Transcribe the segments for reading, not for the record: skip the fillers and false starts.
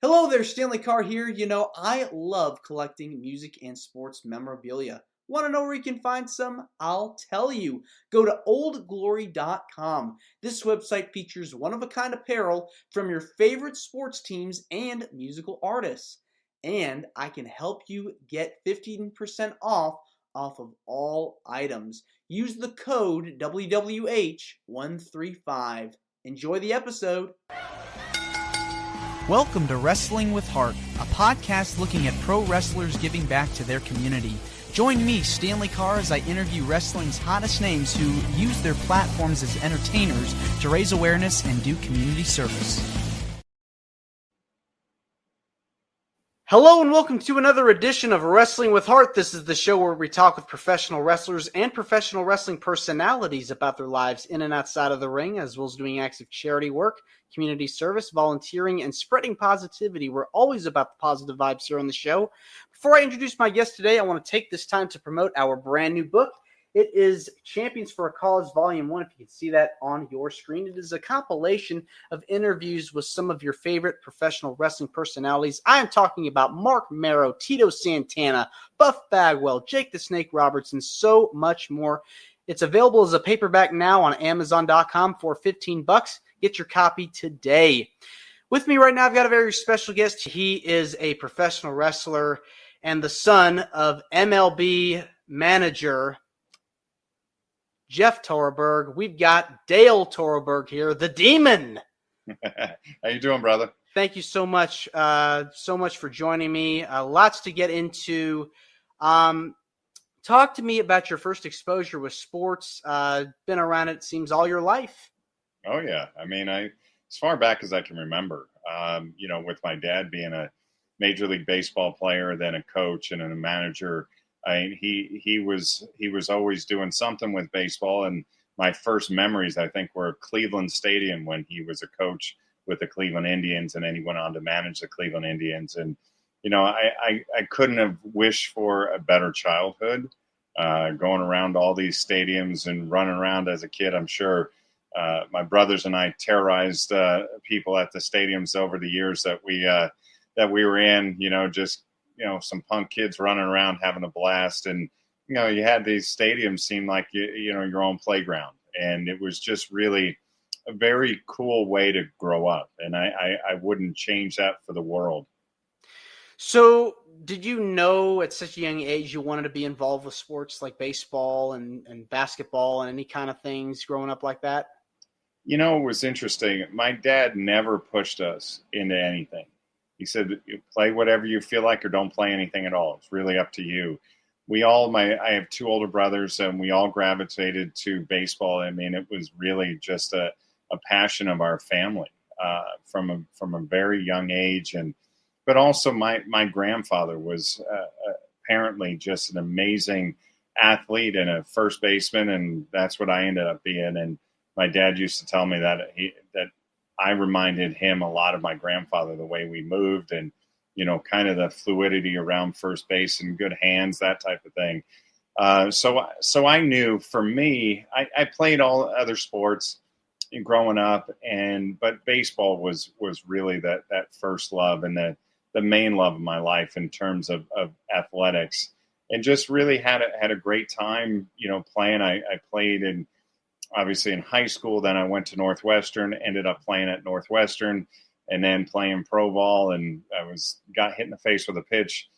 Hello there, Stanley Carr here. I love collecting music and sports memorabilia. Want to know where you can find some? I'll tell you. Go to oldglory.com. This website features one-of-a-kind apparel from your favorite sports teams and musical artists. And I can help you get 15% off of all items. Use the code WWH135. Enjoy the episode. Welcome to Wrestling with Heart, a podcast looking at pro wrestlers giving back to their community. Join me, Stanley Carr, as I interview wrestling's hottest names who use their platforms as entertainers to raise awareness and do community service. Hello and welcome to another edition of Wrestling with Heart. This is the show where we talk with professional wrestlers and professional wrestling personalities about their lives in and outside of the ring, as well as doing acts of charity work, community service, volunteering, and spreading positivity. We're always about the positive vibes here on the show. Before I introduce my guest today, I want to take this time to promote our brand new book. It is Champions for a Cause Volume 1, if you can see that on your screen. It is a compilation of interviews with some of your favorite professional wrestling personalities. I am talking about Mark Mero, Tito Santana, Buff Bagwell, Jake the Snake Roberts, and so much more. It's available as a paperback now on Amazon.com for $15. Get your copy today. With me right now, I've got a very special guest. He is a professional wrestler and the son of MLB manager Jeff Torborg. We've got Dale Torborg here, the Demon. How you doing, brother? Thank you so much for joining me. Lots to get into. Talk to me about your first exposure with sports. Been around it seems all your life. Oh yeah, I mean, as far back as I can remember. With my dad being a Major League Baseball player, then a coach and then a manager. I mean, he was always doing something with baseball, and my first memories, I think, were Cleveland Stadium when he was a coach with the Cleveland Indians, and then he went on to manage the Cleveland Indians. And I couldn't have wished for a better childhood, going around all these stadiums and running around as a kid. I'm sure my brothers and I terrorized people at the stadiums over the years that we were in. Some punk kids running around having a blast. And, you had these stadiums seem like, your own playground. And it was just really a very cool way to grow up. And I wouldn't change that for the world. So did you know at such a young age you wanted to be involved with sports like baseball and basketball and any kind of things growing up like that? It was interesting. My dad never pushed us into anything. He said, play whatever you feel like or don't play anything at all. It's really up to you. I have two older brothers, and we all gravitated to baseball. I mean, it was really just a passion of our family from a very young age. But also my grandfather was apparently just an amazing athlete and a first baseman, and that's what I ended up being. And my dad used to tell me that I reminded him a lot of my grandfather, the way we moved and, kind of the fluidity around first base and good hands, that type of thing. So I knew for me, I played all other sports growing up, but baseball was really that first love and the main love of my life in terms of athletics, and just really had a great time, playing. I played obviously in high school. Then I went to Northwestern, ended up playing at Northwestern, and then playing pro ball. And I got hit in the face with a pitch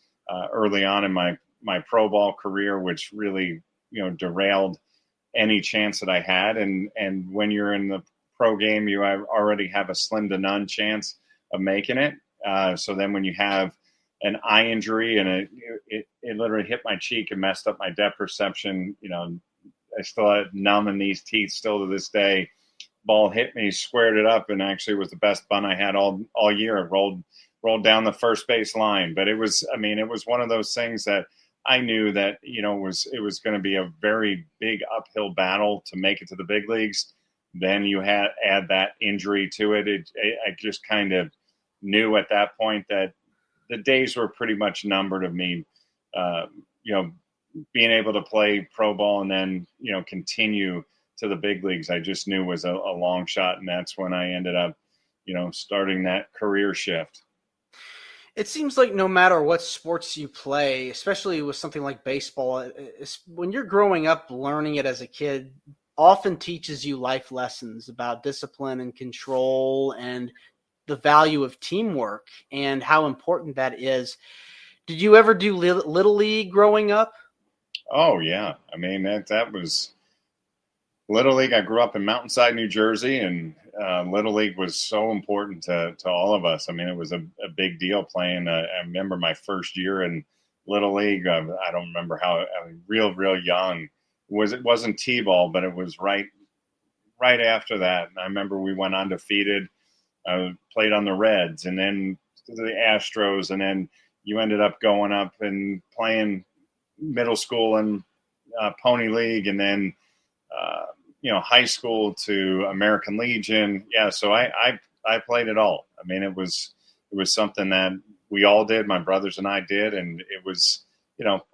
early on in my pro ball career, which really, derailed any chance that I had. And when you're in the pro game, you already have a slim to none chance of making it. So then when you have an eye injury and it literally hit my cheek and messed up my depth perception, I still had numb in these teeth still to this day. Ball hit me, squared it up, and actually was the best bunt I had all year. It rolled down the first base line. But it was one of those things that I knew that, it was going to be a very big uphill battle to make it to the big leagues. Then you add that injury to it. I just kind of knew at that point that the days were pretty much numbered of me, being able to play pro ball and then, continue to the big leagues. I just knew was a long shot. And that's when I ended up, starting that career shift. It seems like no matter what sports you play, especially with something like baseball, when you're growing up, learning it as a kid often teaches you life lessons about discipline and control and the value of teamwork and how important that is. Did you ever do Little League growing up? Oh yeah, I mean that was Little League. I grew up in Mountainside, New Jersey, and Little League was so important to all of us. I mean, it was a big deal playing. I remember my first year in Little League. I don't remember how. I was real young. It wasn't T-ball, but it was right after that. And I remember we went undefeated. I played on the Reds, and then the Astros, and then you ended up going up and playing middle school and Pony League, and then high school to American Legion. Yeah, so I played it all. I mean, it was something that we all did. My brothers and I did, and it was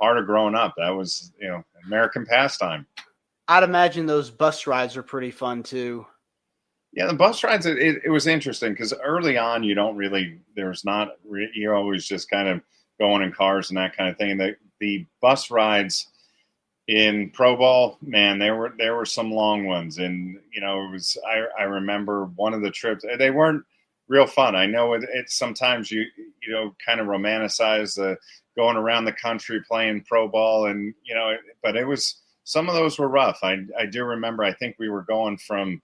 part of growing up. That was American pastime. I'd imagine those bus rides are pretty fun too. Yeah, the bus rides, it was interesting because early on you're always just kind of going in cars and that kind of thing. The bus rides in pro ball, man, there were some long ones, and I remember one of the trips. They weren't real fun. I know it's sometimes you kind of romanticize the going around the country playing pro ball, and but it was, some of those were rough. I do remember. I think we were going from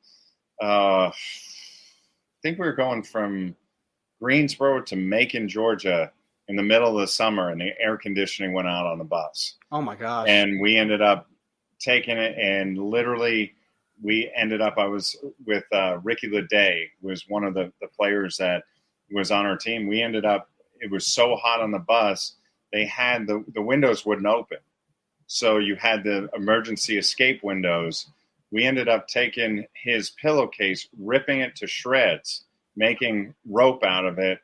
Greensboro to Macon, Georgia, in the middle of the summer, and the air conditioning went out on the bus. Oh my gosh. And we ended up taking it, and literally I was with Ricky Leday, who was one of the players that was on our team. We ended up, it was so hot on the bus, they had the windows wouldn't open. So you had the emergency escape windows. We ended up taking his pillowcase, ripping it to shreds, making rope out of it,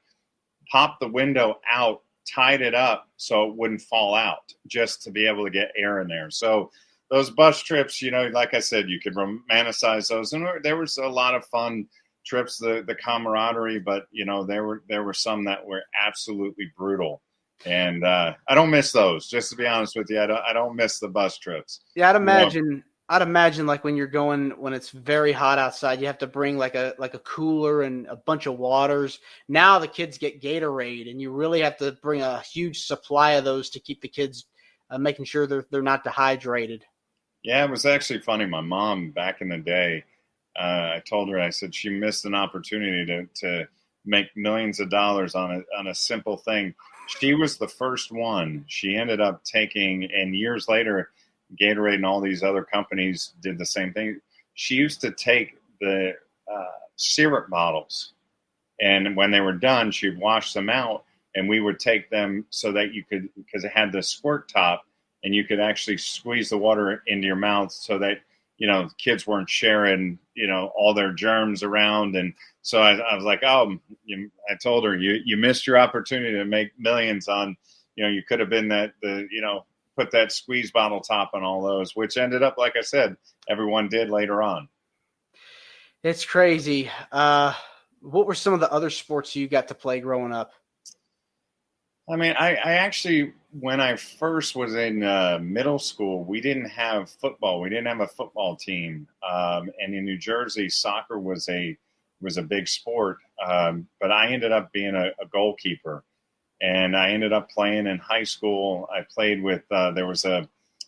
popped the window out, tied it up so it wouldn't fall out, just to be able to get air in there. So those bus trips, like I said, you could romanticize those, and there was a lot of fun trips, the camaraderie, but there were some that were absolutely brutal, and I don't miss those. Just to be honest with you, I don't miss the bus trips. Yeah, I'd imagine like when it's very hot outside, you have to bring like a cooler and a bunch of waters. Now the kids get Gatorade, and you really have to bring a huge supply of those to keep the kids making sure they're not dehydrated. Yeah, it was actually funny. My mom back in the day, I told her, I said she missed an opportunity to make millions of dollars on a simple thing. She was the first one. She ended up taking, and years later, Gatorade and all these other companies did the same thing. She used to take the syrup bottles, and when they were done, she'd wash them out, and we would take them so that you could, because it had the squirt top, and you could actually squeeze the water into your mouth so that kids weren't sharing all their germs around. And so I was like, I told her, you missed your opportunity to make millions on, you could have been put that squeeze bottle top on all those, which ended up, like I said, everyone did later on. It's crazy. What were some of the other sports you got to play growing up? I mean, I actually, when I first was in middle school, we didn't have football. We didn't have a football team. And in New Jersey, soccer was a big sport. But I ended up being a goalkeeper. And I ended up playing in high school. I played with, there was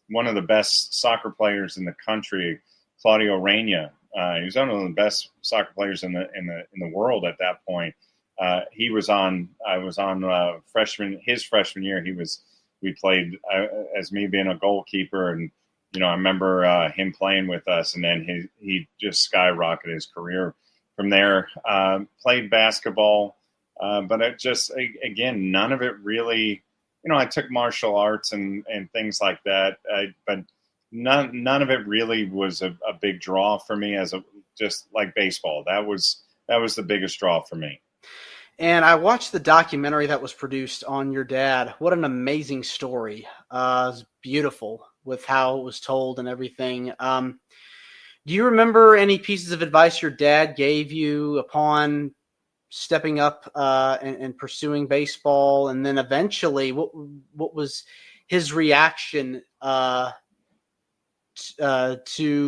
one of the best soccer players in the country, Claudio Reyna. He was one of the best soccer players in the world at that point. I was on his freshman year. We played as me being a goalkeeper, and I remember him playing with us, and then he just skyrocketed his career from there. Played basketball. But it just, again, none of it really, I took martial arts and things like that. But none of it really was a big draw for me, just like baseball. That was the biggest draw for me. And I watched the documentary that was produced on your dad. What an amazing story. It was beautiful with how it was told and everything. Do you remember any pieces of advice your dad gave you upon stepping up and pursuing baseball, and then eventually, what was his reaction to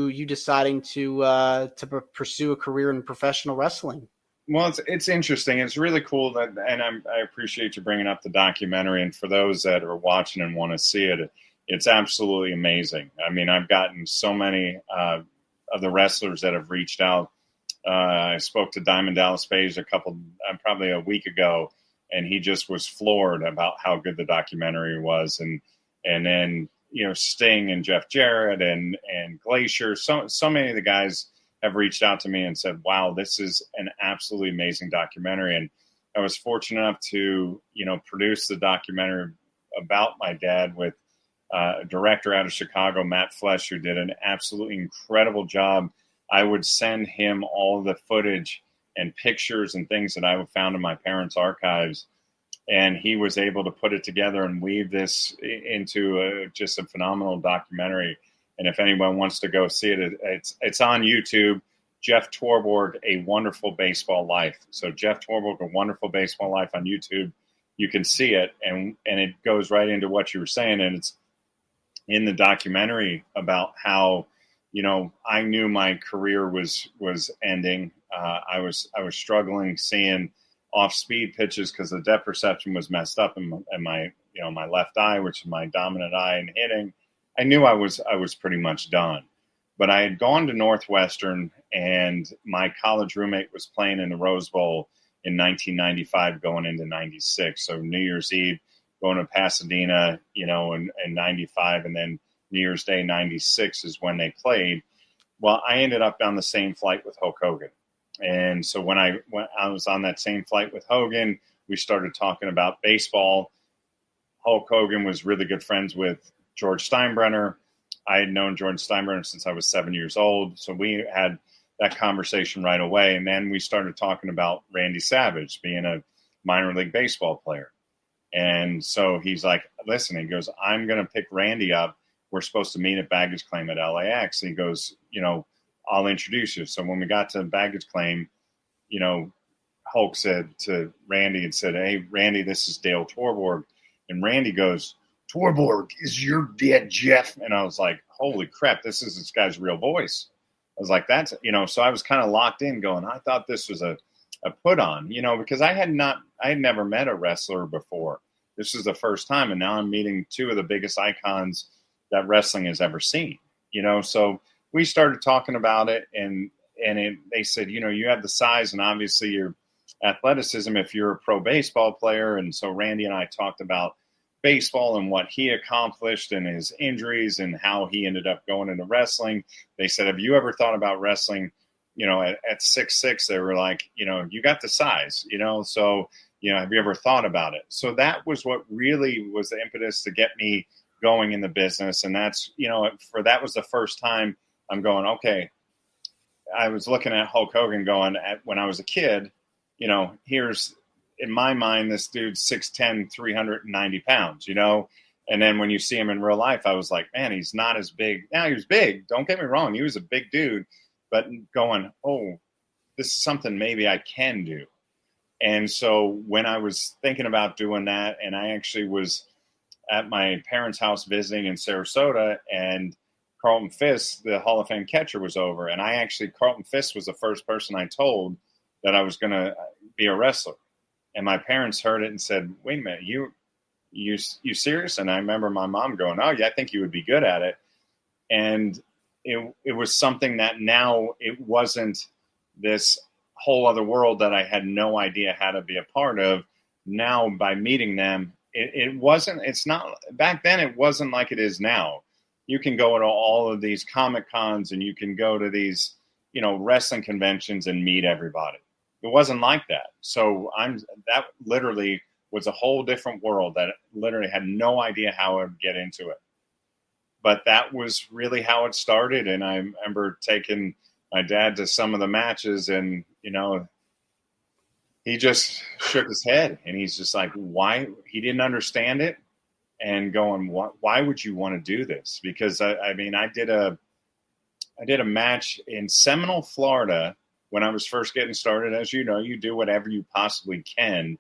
you deciding to pursue a career in professional wrestling? Well, it's interesting. It's really cool that, and I appreciate you bringing up the documentary. And for those that are watching and want to see it, it's absolutely amazing. I mean, I've gotten so many of the wrestlers that have reached out. I spoke to Diamond Dallas Page probably a week ago, and he just was floored about how good the documentary was. And then, Sting and Jeff Jarrett and Glacier, so many of the guys have reached out to me and said, wow, this is an absolutely amazing documentary. And I was fortunate enough to, produce the documentary about my dad with a director out of Chicago, Matt Flesh, who did an absolutely incredible job. I would send him all the footage and pictures and things that I found in my parents' archives. And he was able to put it together and weave this into just a phenomenal documentary. And if anyone wants to go see it, it's on YouTube. Jeff Torborg, A Wonderful Baseball Life. So Jeff Torborg, A Wonderful Baseball Life on YouTube. You can see it, and it goes right into what you were saying. And it's in the documentary about how, I knew my career was ending. I was struggling seeing off-speed pitches because the depth perception was messed up in my my left eye, which is my dominant eye in hitting. I knew I was pretty much done. But I had gone to Northwestern, and my college roommate was playing in the Rose Bowl in 1995 going into 96. So New Year's Eve going to Pasadena, in 95, and then New Year's Day 96 is when they played. Well, I ended up on the same flight with Hulk Hogan. And so when I was on that same flight with Hogan, we started talking about baseball. Hulk Hogan was really good friends with George Steinbrenner. I had known George Steinbrenner since I was 7 years old. So we had that conversation right away. And then we started talking about Randy Savage being a minor league baseball player. And so he's like, listen, he goes, I'm going to pick Randy up. We're supposed to meet at baggage claim at LAX. And he goes, I'll introduce you. So when we got to baggage claim, Hulk said to Randy and said, hey, Randy, this is Dale Torborg. And Randy goes, Torborg, is your dad Jeff? And I was like, holy crap, this is this guy's real voice. I was like, that's, so I was kind of locked in going, I thought this was a put on, because I had never met a wrestler before. This is the first time. And now I'm meeting two of the biggest icons that wrestling has ever seen, so we started talking about it, and they said, you have the size and obviously your athleticism if you're a pro baseball player. And so Randy and I talked about baseball and what he accomplished and his injuries and how he ended up going into wrestling. They said, have you ever thought about wrestling, at 6'6", they were like, you got the size, so, have you ever thought about it? So that was what really was the impetus to get me going in the business. And that's, that was the first time I'm going, okay, I was looking at Hulk Hogan going when I was a kid, here's in my mind, this dude's 6'10", 390 pounds, and then when you see him in real life, I was like, man, he's not as big. Now he was big. Don't get me wrong. He was a big dude, but going, oh, this is something maybe I can do. And so when I was thinking about doing that, and I actually was at my parents' house visiting in Sarasota, and Carlton Fisk, the Hall of Fame catcher, was over. And Carlton Fisk was the first person I told that I was going to be a wrestler. And my parents heard it and said, wait a minute, you serious? And I remember my mom going, oh, yeah, I think you would be good at it. And it was something that now it wasn't this whole other world that I had no idea how to be a part of. Now, by meeting them, it's not, back then it wasn't like it is now. You can go to all of these Comic Cons and you can go to these, wrestling conventions and meet everybody. It wasn't like that. So that literally was a whole different world that literally had no idea how I would get into it. But that was really how it started. And I remember taking my dad to some of the matches, and, he just shook his head, and he's just like, why? He didn't understand it, and going, why would you want to do this? Because I did a match in Seminole, Florida, when I was first getting started, as you know, you do whatever you possibly can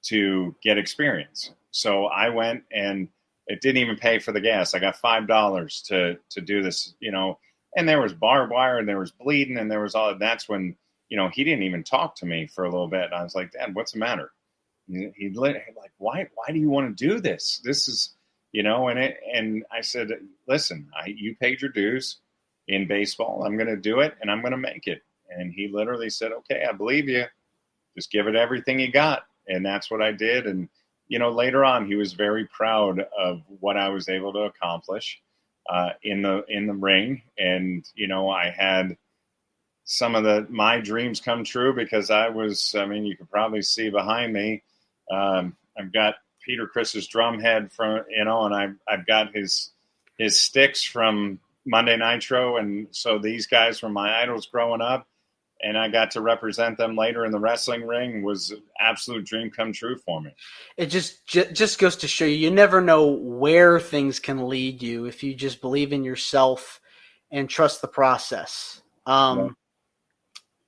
to get experience. So I went, and it didn't even pay for the gas. I got $5 to do this, and there was barbed wire, and there was bleeding, and there was all. That's when, he didn't even talk to me for a little bit. And I was like, Dad, what's the matter? He like, why do you want to do this? This is, and I said, listen, you paid your dues in baseball. I'm going to do it, and I'm going to make it. And he literally said, okay, I believe you. Just give it everything you got. And that's what I did. And, later on, he was very proud of what I was able to accomplish in the ring. And, I had some of my dreams come true because you could probably see behind me. I've got Peter Chris's drum head and I've got his sticks from Monday Nitro. And so these guys were my idols growing up, and I got to represent them later in the wrestling ring. Was an absolute dream come true for me. It just goes to show you never know where things can lead you if you just believe in yourself and trust the process. Yeah.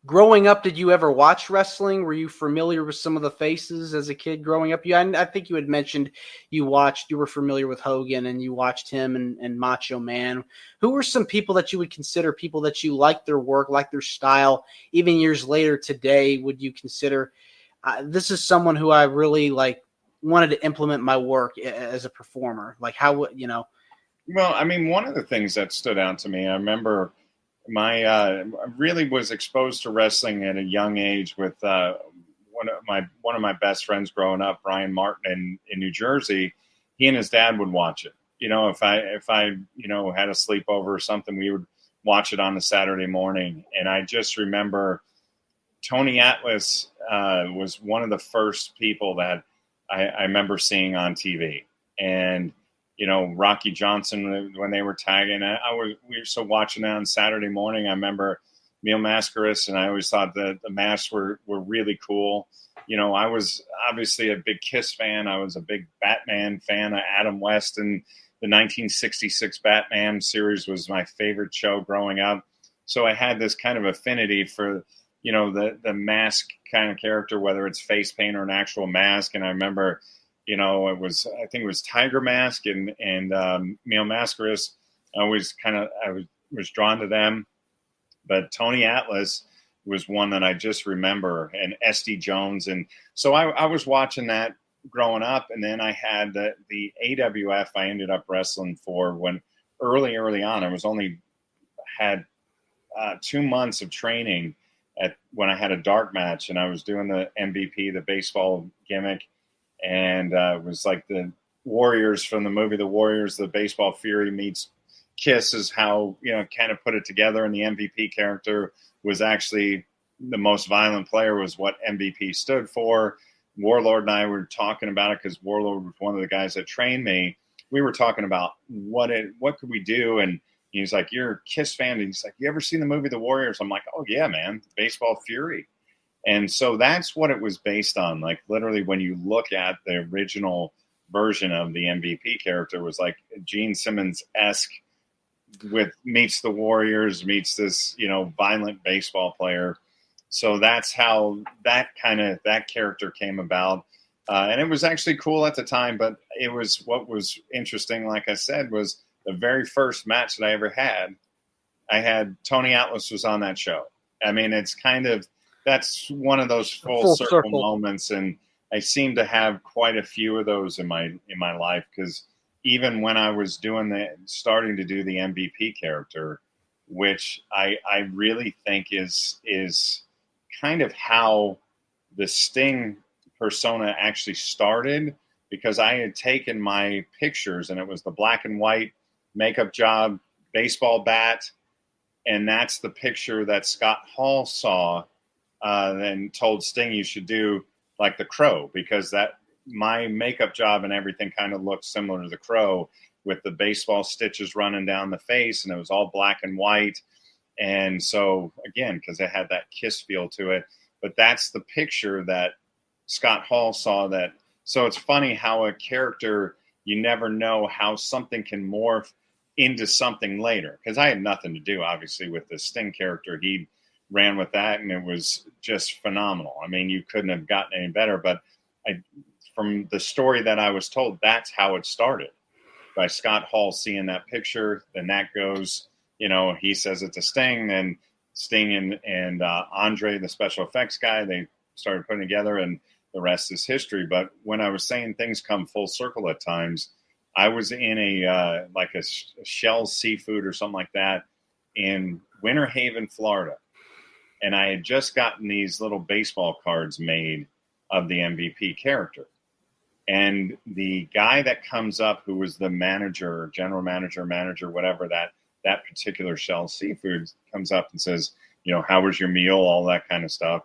Growing up, did you ever watch wrestling? Were you familiar with some of the faces as a kid growing up? I think you had mentioned you were familiar with Hogan, and you watched him and Macho Man. Who were some people that you would consider people that you liked their work, liked their style, even years later today? Would you consider this is someone who I really wanted to implement my work as a performer? Like how would Well, one of the things that stood out to me, I remember I really was exposed to wrestling at a young age with one of my best friends growing up, Brian Martin in New Jersey. He and his dad would watch it. If I had a sleepover or something, we would watch it on a Saturday morning. And I just remember Tony Atlas was one of the first people that I remember seeing on TV. And Rocky Johnson when they were tagging. We were still watching that on Saturday morning. I remember Mil Mascaras, and I always thought that the masks were really cool. I was obviously a big Kiss fan. I was a big Batman fan. Adam West and the 1966 Batman series was my favorite show growing up. So I had this kind of affinity for, the mask kind of character, whether it's face paint or an actual mask. And I remember, I think it was Tiger Mask and Mil Mascaras. I was drawn to them, but Tony Atlas was one that I just remember, and SD Jones. And so I was watching that growing up. And then I had the AWF I ended up wrestling for when early on. I was only had 2 months of training when I had a dark match, and I was doing the MVP, the baseball gimmick. And it was like the Warriors from the movie The Warriors, the baseball fury meets Kiss is how, kind of put it together. And the MVP character was actually the most violent player was what MVP stood for. Warlord and I were talking about it because Warlord was one of the guys that trained me. We were talking about what could we do. And he's like, you're a Kiss fan. And he's like, you ever seen the movie The Warriors? I'm like, oh yeah, man, baseball fury. And so that's what it was based on. Like literally when you look at the original version of the MVP character was like Gene Simmons-esque meets the Warriors, meets this, violent baseball player. So that's how that character came about. And it was actually cool at the time, but it was what was interesting, like I said, was the very first match that I ever had. I had Tony Atlas was on that show. It's kind of, that's one of those full circle moments, and I seem to have quite a few of those in my life because even when I was starting to do the MVP character, which I really think is kind of how the Sting persona actually started, because I had taken my pictures and it was the black and white makeup job, baseball bat, and that's the picture that Scott Hall saw. And told Sting you should do like the Crow, because that my makeup job and everything kind of looked similar to the Crow with the baseball stitches running down the face, and it was all black and white. And so again, because it had that Kiss feel to it, but that's the picture that Scott Hall saw that. So it's funny how a character, you never know how something can morph into something later. Because I had nothing to do, obviously, with the Sting character. He ran with that, and it was just phenomenal. I mean, you couldn't have gotten any better. But from the story that I was told, that's how it started. By Scott Hall seeing that picture, then that goes, he says it's a Sting, and Sting and Andre, the special effects guy, they started putting together, and the rest is history. But when I was saying things come full circle at times, I was in a Shell's Seafood or something like that in Winter Haven, Florida. And I had just gotten these little baseball cards made of the MVP character. And the guy that comes up, who was the manager, general manager, whatever, that particular Shell's Seafood, comes up and says, how was your meal, all that kind of stuff.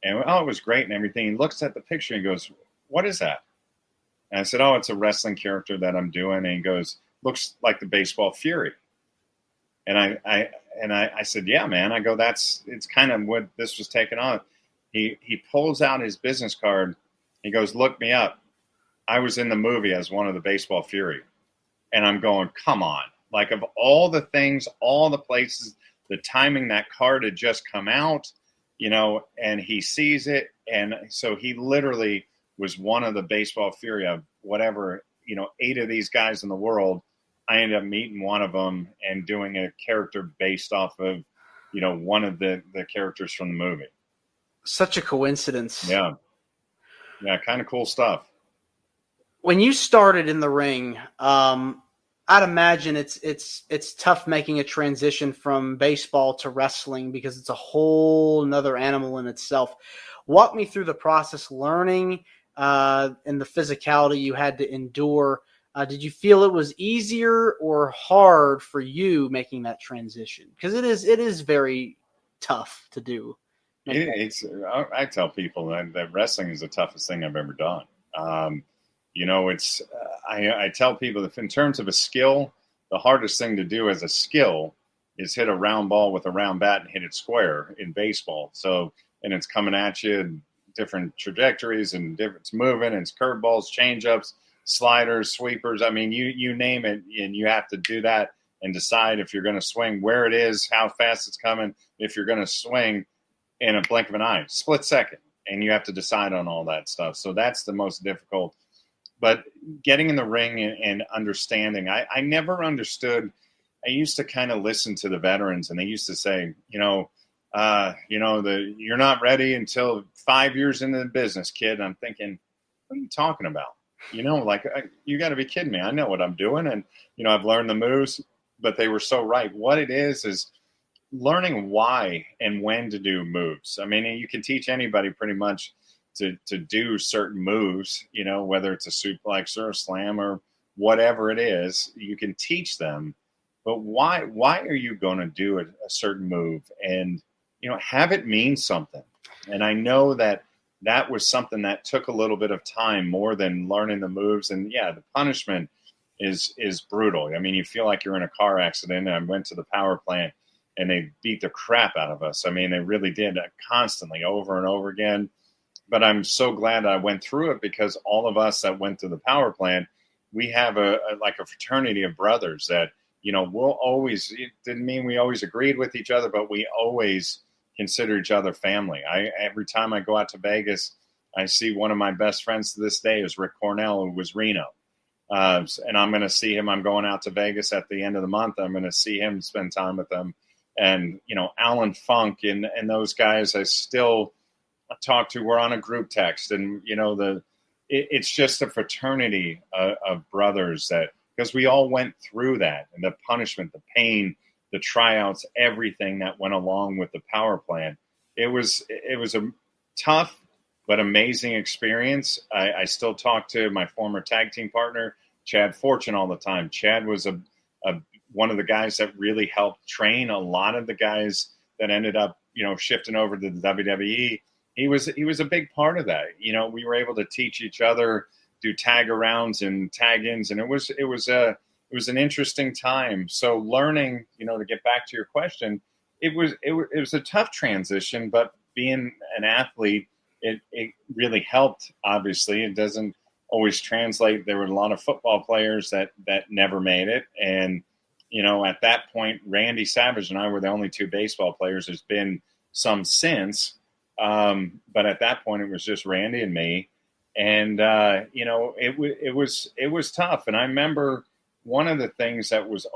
And, it was great and everything. He looks at the picture and goes, what is that? And I said, it's a wrestling character that I'm doing. And he goes, looks like the baseball Fury. And I said, yeah, man. I go, it's kind of what this was taken on. He pulls out his business card. He goes, look me up. I was in the movie as one of the baseball Fury. And I'm going, come on. Like, of all the things, all the places, the timing, that card had just come out, and he sees it. And so he literally was one of the baseball Fury of whatever, 8 of these guys in the world. I ended up meeting one of them and doing a character based off of, one of the characters from the movie. Such a coincidence. Yeah. Yeah. Kind of cool stuff. When you started in the ring, I'd imagine it's tough making a transition from baseball to wrestling because it's a whole another animal in itself. Walk me through the process, learning and the physicality you had to endure. Did you feel it was easier or hard for you making that transition? Because it is very tough to do. I tell people that wrestling is the toughest thing I've ever done. I tell people that in terms of a skill, the hardest thing to do as a skill is hit a round ball with a round bat and hit it square in baseball. So, and it's coming at you, different trajectories, and it's moving, and it's curveballs, changeups, sliders, sweepers. I mean, you name it, and you have to do that and decide if you're going to swing, where it is, how fast it's coming, if you're going to swing in a blink of an eye, split second, and you have to decide on all that stuff. So that's the most difficult. But getting in the ring and understanding, I never understood. I used to kind of listen to the veterans, and they used to say, you're not ready until 5 years into the business, kid. And I'm thinking, what are you talking about? You got to be kidding me. I know what I'm doing, and I've learned the moves. But they were so right. What it is learning why and when to do moves. I mean, you can teach anybody pretty much to do certain moves, whether it's a suplex or a slam or whatever it is, you can teach them. But why are you going to do a certain move and, have it mean something? And I know that was something that took a little bit of time more than learning the moves. And yeah, the punishment is brutal. I mean, you feel like you're in a car accident. And I went to the power plant and they beat the crap out of us. I mean, they really did, constantly, over and over again. But I'm so glad I went through it, because all of us that went to the power plant, we have a fraternity of brothers that, we'll always, it didn't mean we always agreed with each other, but we always consider each other family. Every time I go out to Vegas, I see one of my best friends to this day is Rick Cornell, who was Reno. And I'm going to see him. I'm going out to Vegas at the end of the month. I'm going to see him, spend time with them. And, Alan Funk and those guys I still talk to. We're on a group text, and it's just a fraternity of brothers, that because we all went through that, and the punishment, the pain, the tryouts, everything that went along with the power plant. It was a tough but amazing experience. I still talk to my former tag team partner, Chad Fortune, all the time. Chad was one of the guys that really helped train a lot of the guys that ended up shifting over to the WWE. He was a big part of that. We were able to teach each other, do tag arounds and tag ins, and it was an interesting time. So learning, to get back to your question, it was a tough transition, but being an athlete, it really helped. Obviously, it doesn't always translate. There were a lot of football players that never made it, and at that point, Randy Savage and I were the only two baseball players. There's been some since. But at that point, it was just Randy and me. And, it was tough. And I remember one of the things that was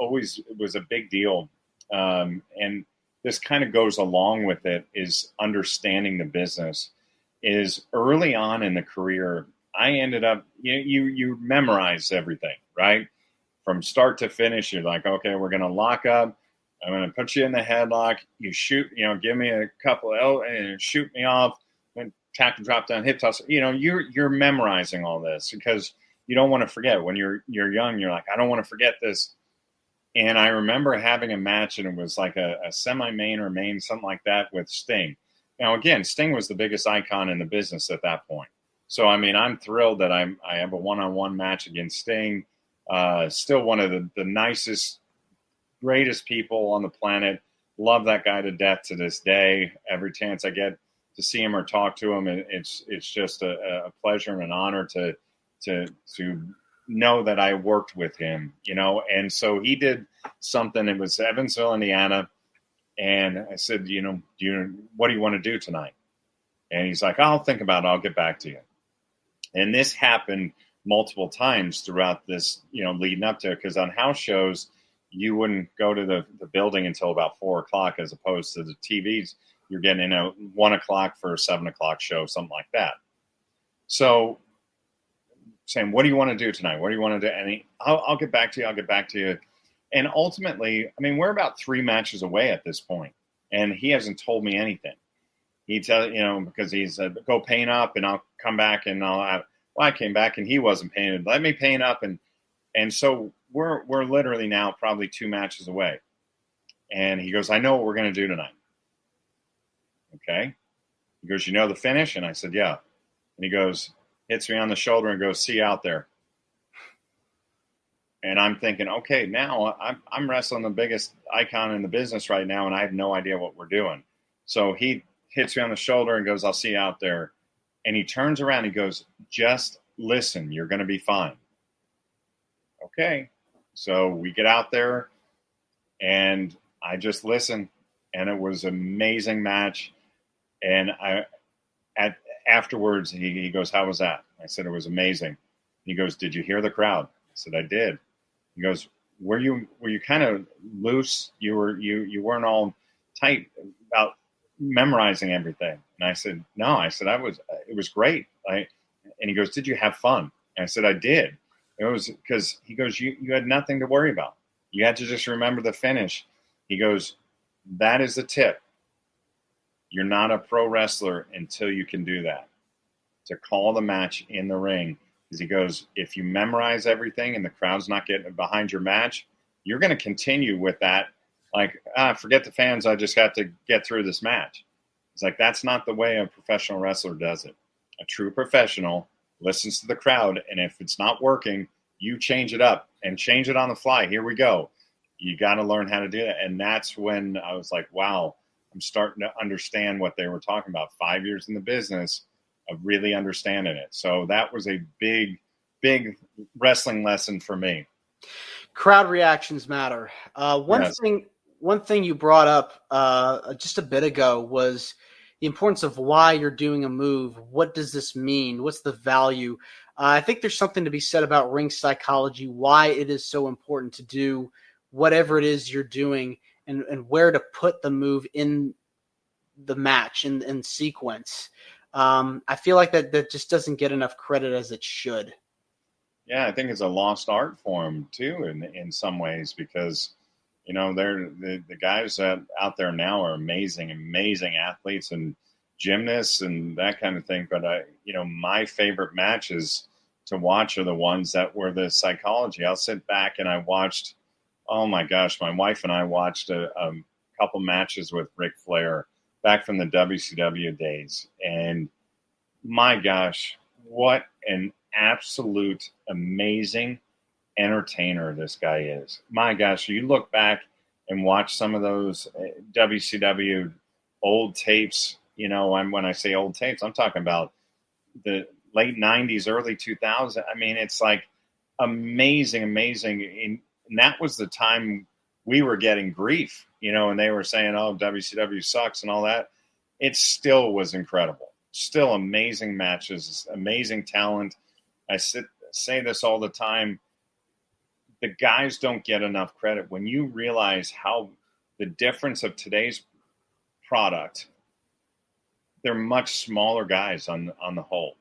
a big deal. And this kind of goes along with it, is understanding the business. Is early on in the career, I ended up, you memorize everything, right? From start to finish, you're like, okay, we're going to lock up. I'm going to put you in the headlock. You shoot, give me a couple and shoot me off. Then tackle, drop down, hip toss. You're memorizing all this because you don't want to forget. When you're young, you're like, I don't want to forget this. And I remember having a match, and it was like a semi-main or main, something like that, with Sting. Now, again, Sting was the biggest icon in the business at that point. So, I mean, I'm thrilled that I have a one-on-one match against Sting. Still one of the nicest, greatest people on the planet. Love that guy to death to this day. Every chance I get to see him or talk to him, it's just a pleasure and an honor to know that I worked with him, And so he did something. It was Evansville, Indiana. And I said, what do you want to do tonight? And he's like, I'll think about it. I'll get back to you. And this happened multiple times throughout this, leading up to it. Because on house shows, you wouldn't go to the building until about 4:00, as opposed to the TVs. You're getting in 1:00 for a 7:00 show, something like that. So saying, what do you want to do tonight? What do you want to do? And I'll get back to you. I'll get back to you. And ultimately, I mean, we're about 3 matches away at this point, and he hasn't told me anything. He because he's go paint up, and I'll come back, and I came back and he wasn't painted. Let me paint up, and so we're literally now probably 2 matches away. And he goes, I know what we're going to do tonight. Okay. He goes, the finish? And I said, yeah. And he goes, hits me on the shoulder and goes, see you out there. And I'm thinking, okay, now I'm wrestling the biggest icon in the business right now, and I have no idea what we're doing. So he hits me on the shoulder and goes, I'll see you out there. And he turns around and he goes, just listen, you're going to be fine. Okay. So we get out there, and I just listen, and it was an amazing match. And afterwards, he goes, how was that? I said, it was amazing. He goes, did you hear the crowd? I said, I did. He goes, were you kind of loose? You weren't all tight about memorizing everything. And I said, no. I said, it was great. And he goes, did you have fun? And I said, I did. It was because he goes, you had nothing to worry about. You had to just remember the finish. He goes, that is the tip. You're not a pro wrestler until you can do that. To call the match in the ring. Because he goes, if you memorize everything and the crowd's not getting behind your match, you're going to continue with that. Like, forget the fans. I just got to get through this match. It's like, that's not the way a professional wrestler does it. A true professional listens to the crowd, and if it's not working, you change it up and change it on the fly. Here we go. You got to learn how to do that. And that's when I was like, wow, I'm starting to understand what they were talking about. 5 years in the business of really understanding it. So that was a big, big wrestling lesson for me. Crowd reactions matter. One thing you brought up just a bit ago was the importance of why you're doing a move. What does this mean? What's the value? I think there's something to be said about ring psychology, why it is so important to do whatever it is you're doing, and where to put the move in the match and sequence. I feel like that just doesn't get enough credit as it should. Yeah, I think it's a lost art form too, in some ways, because they're the guys that out there now are amazing athletes and gymnasts and that kind of thing. But my favorite matches to watch are the ones that were the psychology. I'll sit back and I watched. Oh my gosh, my wife and I watched a couple matches with Ric Flair back from the WCW days. And my gosh, what an absolute amazing entertainer this guy is. My gosh, you look back and watch some of those WCW old tapes, when I say old tapes, I'm talking about the late 90s, early 2000s. I mean, it's like amazing. And that was the time we were getting grief, and they were saying, oh, WCW sucks and all that. it still was incredible. Still amazing matches, amazing talent. I say this all the time. The guys don't get enough credit. When you realize how the difference of today's product, they're much smaller guys on the whole.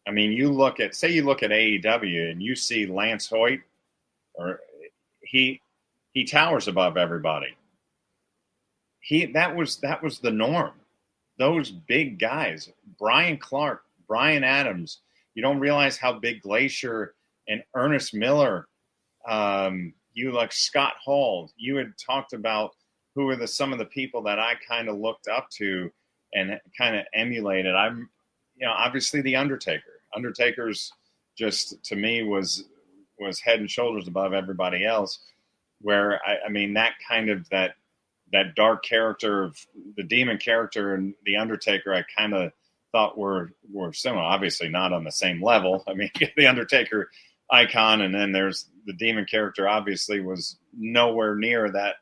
I mean, you look at AEW and you see Lance Hoyt, or he towers above everybody. That was the norm. Those big guys, Brian Clark, Brian Adams. You don't realize how big Glacier and Ernest Miller. You like Scott Hall. You had talked about who were some of the people that I kind of looked up to and kind of emulated. I'm, obviously the Undertaker. Undertaker's just, to me, was head and shoulders above everybody else. Where I mean, that kind of that dark character of the demon character and the Undertaker, I kind of thought were similar. Obviously not on the same level. I mean, the Undertaker icon, and then there's the demon character. Obviously, was nowhere near that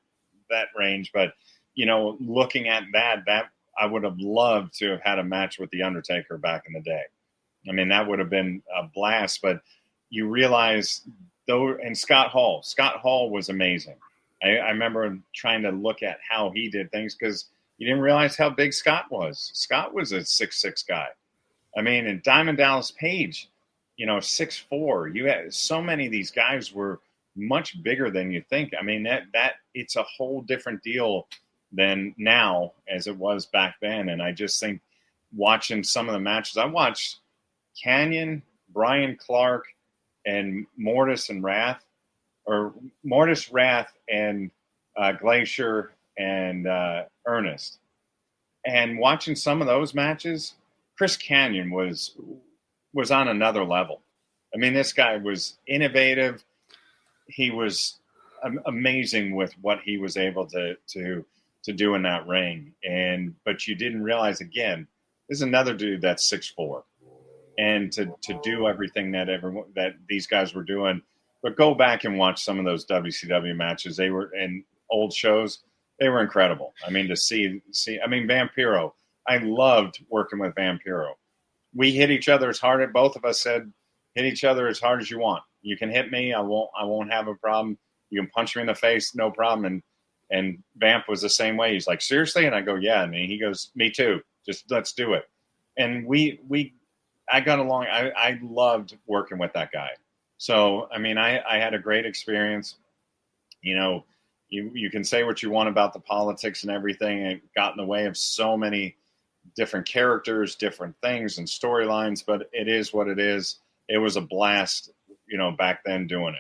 range. But looking at that I would have loved to have had a match with the Undertaker back in the day. I mean, that would have been a blast. But you realize though, and Scott Hall was amazing. I remember trying to look at how he did things because you didn't realize how big Scott was. Scott was a 6'6" guy. I mean, and Diamond Dallas Page, 6'4". You had so many of these guys were much bigger than you think. I mean, that it's a whole different deal than now as it was back then. And I just think watching some of the matches, I watched Canyon, Brian Clark, and Mortis Wrath, and Glacier and Ernest. And watching some of those matches, Chris Canyon was on another level. I mean, this guy was innovative. He was amazing with what he was able to do in that ring. But you didn't realize, again, this is another dude that's 6'4". And to do everything that these guys were doing. But go back and watch some of those WCW matches. They were in old shows. They were incredible. I mean, to see. I mean, Vampiro. I loved working with Vampiro. We hit each other as hard. Both of us said, hit each other as hard as you want. You can hit me. I won't have a problem. You can punch me in the face, no problem. And Vamp was the same way. He's like, seriously? And I go, yeah. And he goes, me too. Just let's do it. And I got along. I loved working with that guy. So, I mean, I had a great experience. You can say what you want about the politics and everything. It got in the way of so many different characters, different things and storylines, but it is what it is. It was a blast, back then doing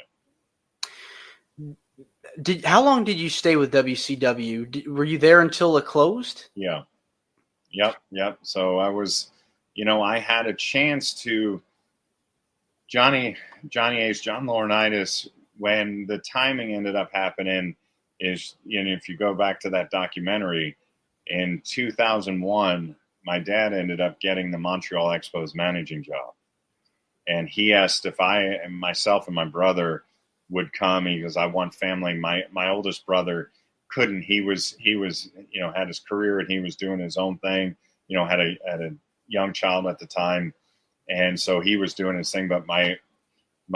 it. How long did you stay with WCW? Were you there until it closed? Yeah. Yep. So I was, I had a chance to Johnny Ace, John Laurinaitis, when the timing ended up happening is, if you go back to that documentary, in 2001, my dad ended up getting the Montreal Expos managing job. And he asked if myself and my brother would come. He goes, I want family. My oldest brother couldn't. He was, had his career and he was doing his own thing, had a young child at the time. And so he was doing his thing. But my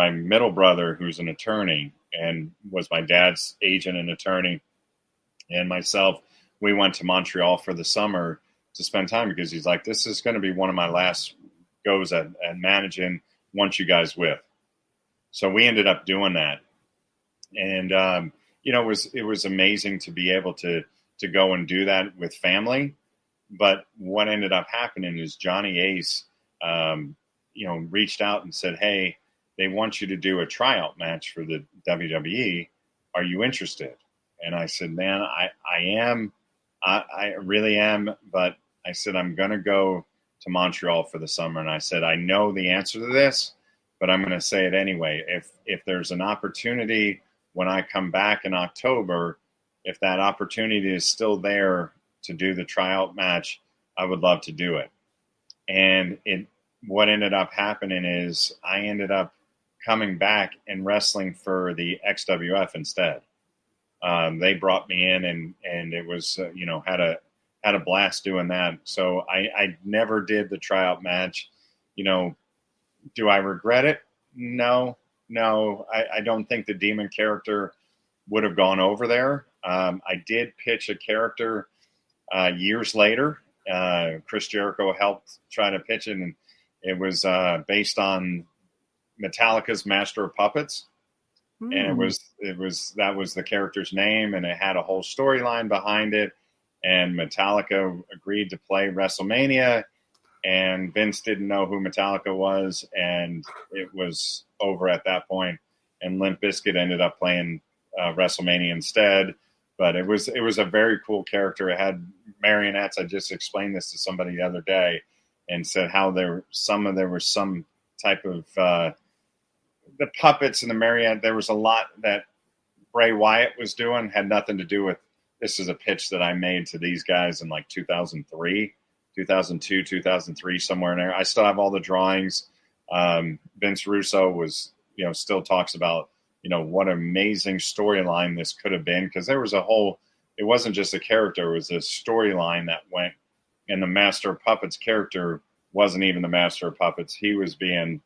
middle brother, who's an attorney and was my dad's agent and attorney, and myself, we went to Montreal for the summer to spend time because he's like, this is going to be one of my last goes at managing once you guys with. So we ended up doing that. And, it was amazing to be able to go and do that with family. But what ended up happening is Johnny Ace, reached out and said, hey, they want you to do a tryout match for the WWE. Are you interested? And I said, man, I am. I really am. But I said, I'm going to go to Montreal for the summer. And I said, I know the answer to this, but I'm going to say it anyway. If there's an opportunity when I come back in October, if that opportunity is still there to do the tryout match, I would love to do it. And what ended up happening is I ended up coming back and wrestling for the XWF instead. They brought me in and it was, had had a blast doing that. So I never did the tryout match. Do I regret it? No. I don't think the demon character would have gone over there. I did pitch a character years later. Chris Jericho helped try to pitch it, and it was based on Metallica's Master of Puppets. And that was the character's name, and it had a whole storyline behind it. And Metallica agreed to play WrestleMania, and Vince didn't know who Metallica was, and it was over at that point. And Limp Bizkit ended up playing WrestleMania instead. But it was a very cool character. It had marionettes. I just explained this to somebody the other day, and said how there was some type of the puppets and the marionette. There was a lot that Bray Wyatt was doing, had nothing to do with. This is a pitch that I made to these guys in like 2003, 2002, 2003, somewhere in there. I still have all the drawings. Vince Russo was, still talks about, what an amazing storyline this could have been, because there was it wasn't just a character, it was a storyline that went, and the Master of Puppets character wasn't even the Master of Puppets. He was being,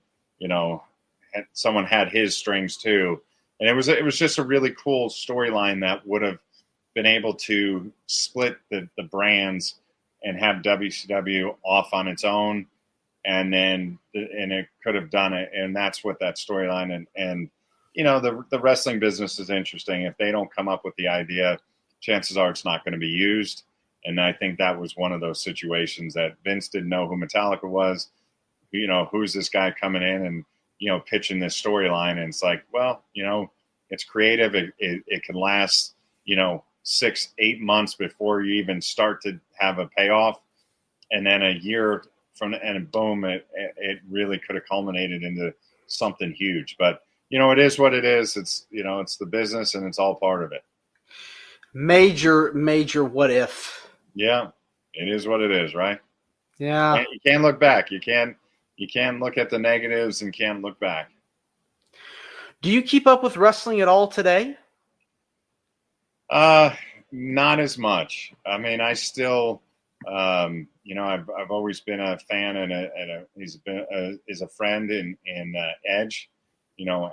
someone had his strings too. And it was just a really cool storyline that would have been able to split the brands and have WCW off on its own. And it could have done it. And that's what that storyline and the wrestling business is interesting. If they don't come up with the idea, chances are it's not going to be used. And I think that was one of those situations that Vince didn't know who Metallica was. Who's this guy coming in and, pitching this storyline. And it's like, well, it's creative. It can last, 6-8 months before you even start to have a payoff. And then a year and boom, it really could have culminated into something huge. But, it is what it is. It's, it's the business, and it's all part of it. Major what if. Yeah, it is what it is, right? Yeah. You can't look back. You can't look at the negatives and can't look back. Do you keep up with wrestling at all today? Not as much. I mean, I still, I've always been a fan, and he's been is a friend in Edge.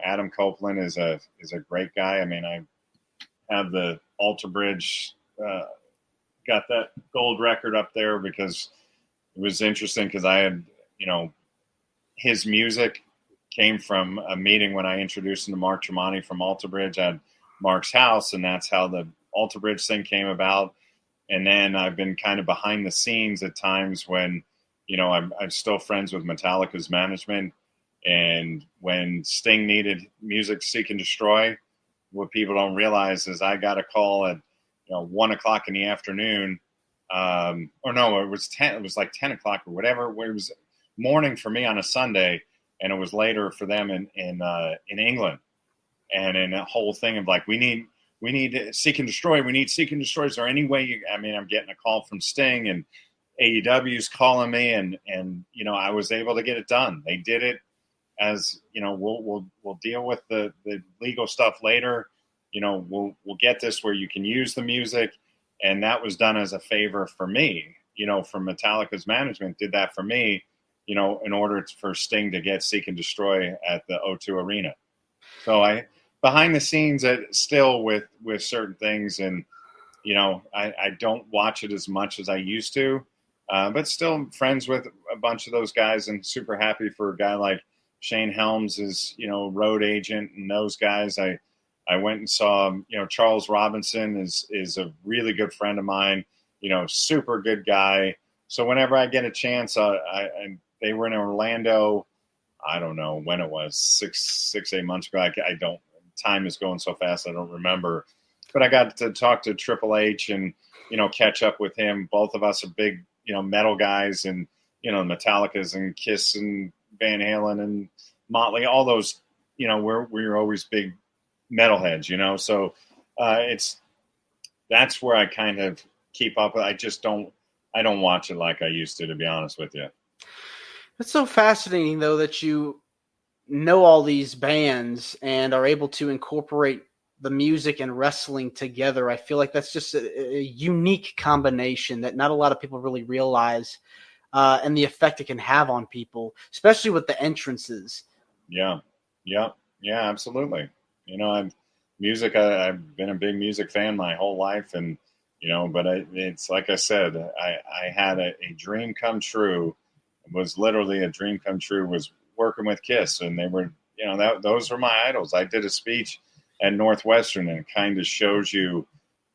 Adam Copeland is a great guy. I mean, I have the Alter Bridge, got that gold record up there because it was interesting because I had, his music came from a meeting when I introduced him to Mark Tremonti from Alter Bridge at Mark's house, and that's how the Alter Bridge thing came about. And then I've been kind of behind the scenes at times when, I'm still friends with Metallica's management. And when Sting needed music Seek and Destroy, what people don't realize is I got a call at 1:00 in the afternoon, or no, it was 10. It was like 10 o'clock or whatever. It was morning for me on a Sunday, and it was later for them in England. And in a whole thing of like, we need Seek and Destroy. We need Seek and Destroy. Is there any way I'm getting a call from Sting, and AEW's calling me, and I was able to get it done. They did it. As we'll deal with the legal stuff later. We'll get this where you can use the music, and that was done as a favor for me. From Metallica's management did that for me. In order for Sting to get Seek and Destroy at the O2 Arena. So I behind the scenes still with certain things, and I don't watch it as much as I used to, but still friends with a bunch of those guys, and super happy for a guy like Shane Helms is, road agent, and those guys. I went and saw, Charles Robinson is a really good friend of mine, super good guy. So whenever I get a chance, they were in Orlando. I don't know when it was, 6-8 months ago. I don't, time is going so fast, I don't remember. But I got to talk to Triple H and, catch up with him. Both of us are big, metal guys, and, Metallica's and Kiss and Van Halen and Motley, all those, we're always big metalheads, so that's where I kind of keep up with. I don't watch it like I used to be honest with you. It's so fascinating though that you know all these bands and are able to incorporate the music and wrestling together. I feel like that's just a unique combination that not a lot of people really realize, and the effect it can have on people, especially with the entrances. Yeah, absolutely. I've been a big music fan my whole life, and but it's like I said, I had a dream come true. It was literally a dream come true. Was working with Kiss, and they were, those were my idols. I did a speech at Northwestern, and it kind of shows you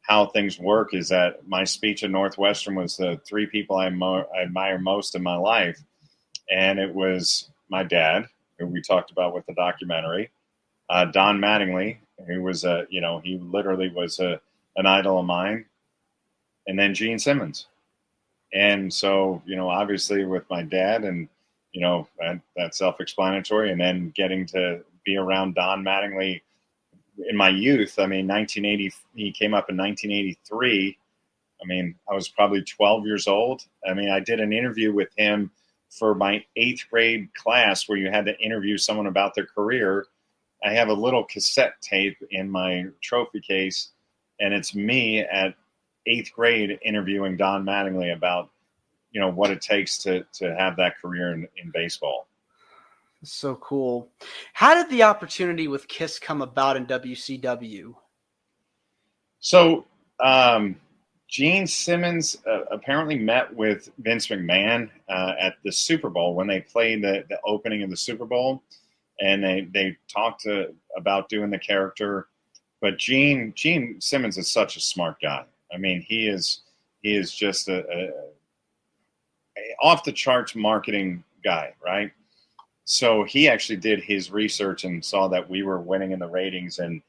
how things work. Is that my speech at Northwestern was the three people I admire most in my life, and it was my dad, who we talked about with the documentary, Don Mattingly, who was he literally was an idol of mine, and then Gene Simmons. And so, obviously with my dad, and, that's self-explanatory. And then getting to be around Don Mattingly in my youth. I mean, 1980, he came up in 1983. I mean, I was probably 12 years old. I mean, I did an interview with him for my 8th grade class where you had to interview someone about their career. I have a little cassette tape in my trophy case, and it's me at 8th grade interviewing Don Mattingly about, what it takes to have that career in baseball. So cool. How did the opportunity with Kiss come about in WCW? So, Gene Simmons apparently met with Vince McMahon at the Super Bowl when they played the opening of the Super Bowl, and they talked about doing the character. But Gene Simmons is such a smart guy. I mean, he is just a off the charts marketing guy, right? So he actually did his research and saw that we were winning in the ratings, and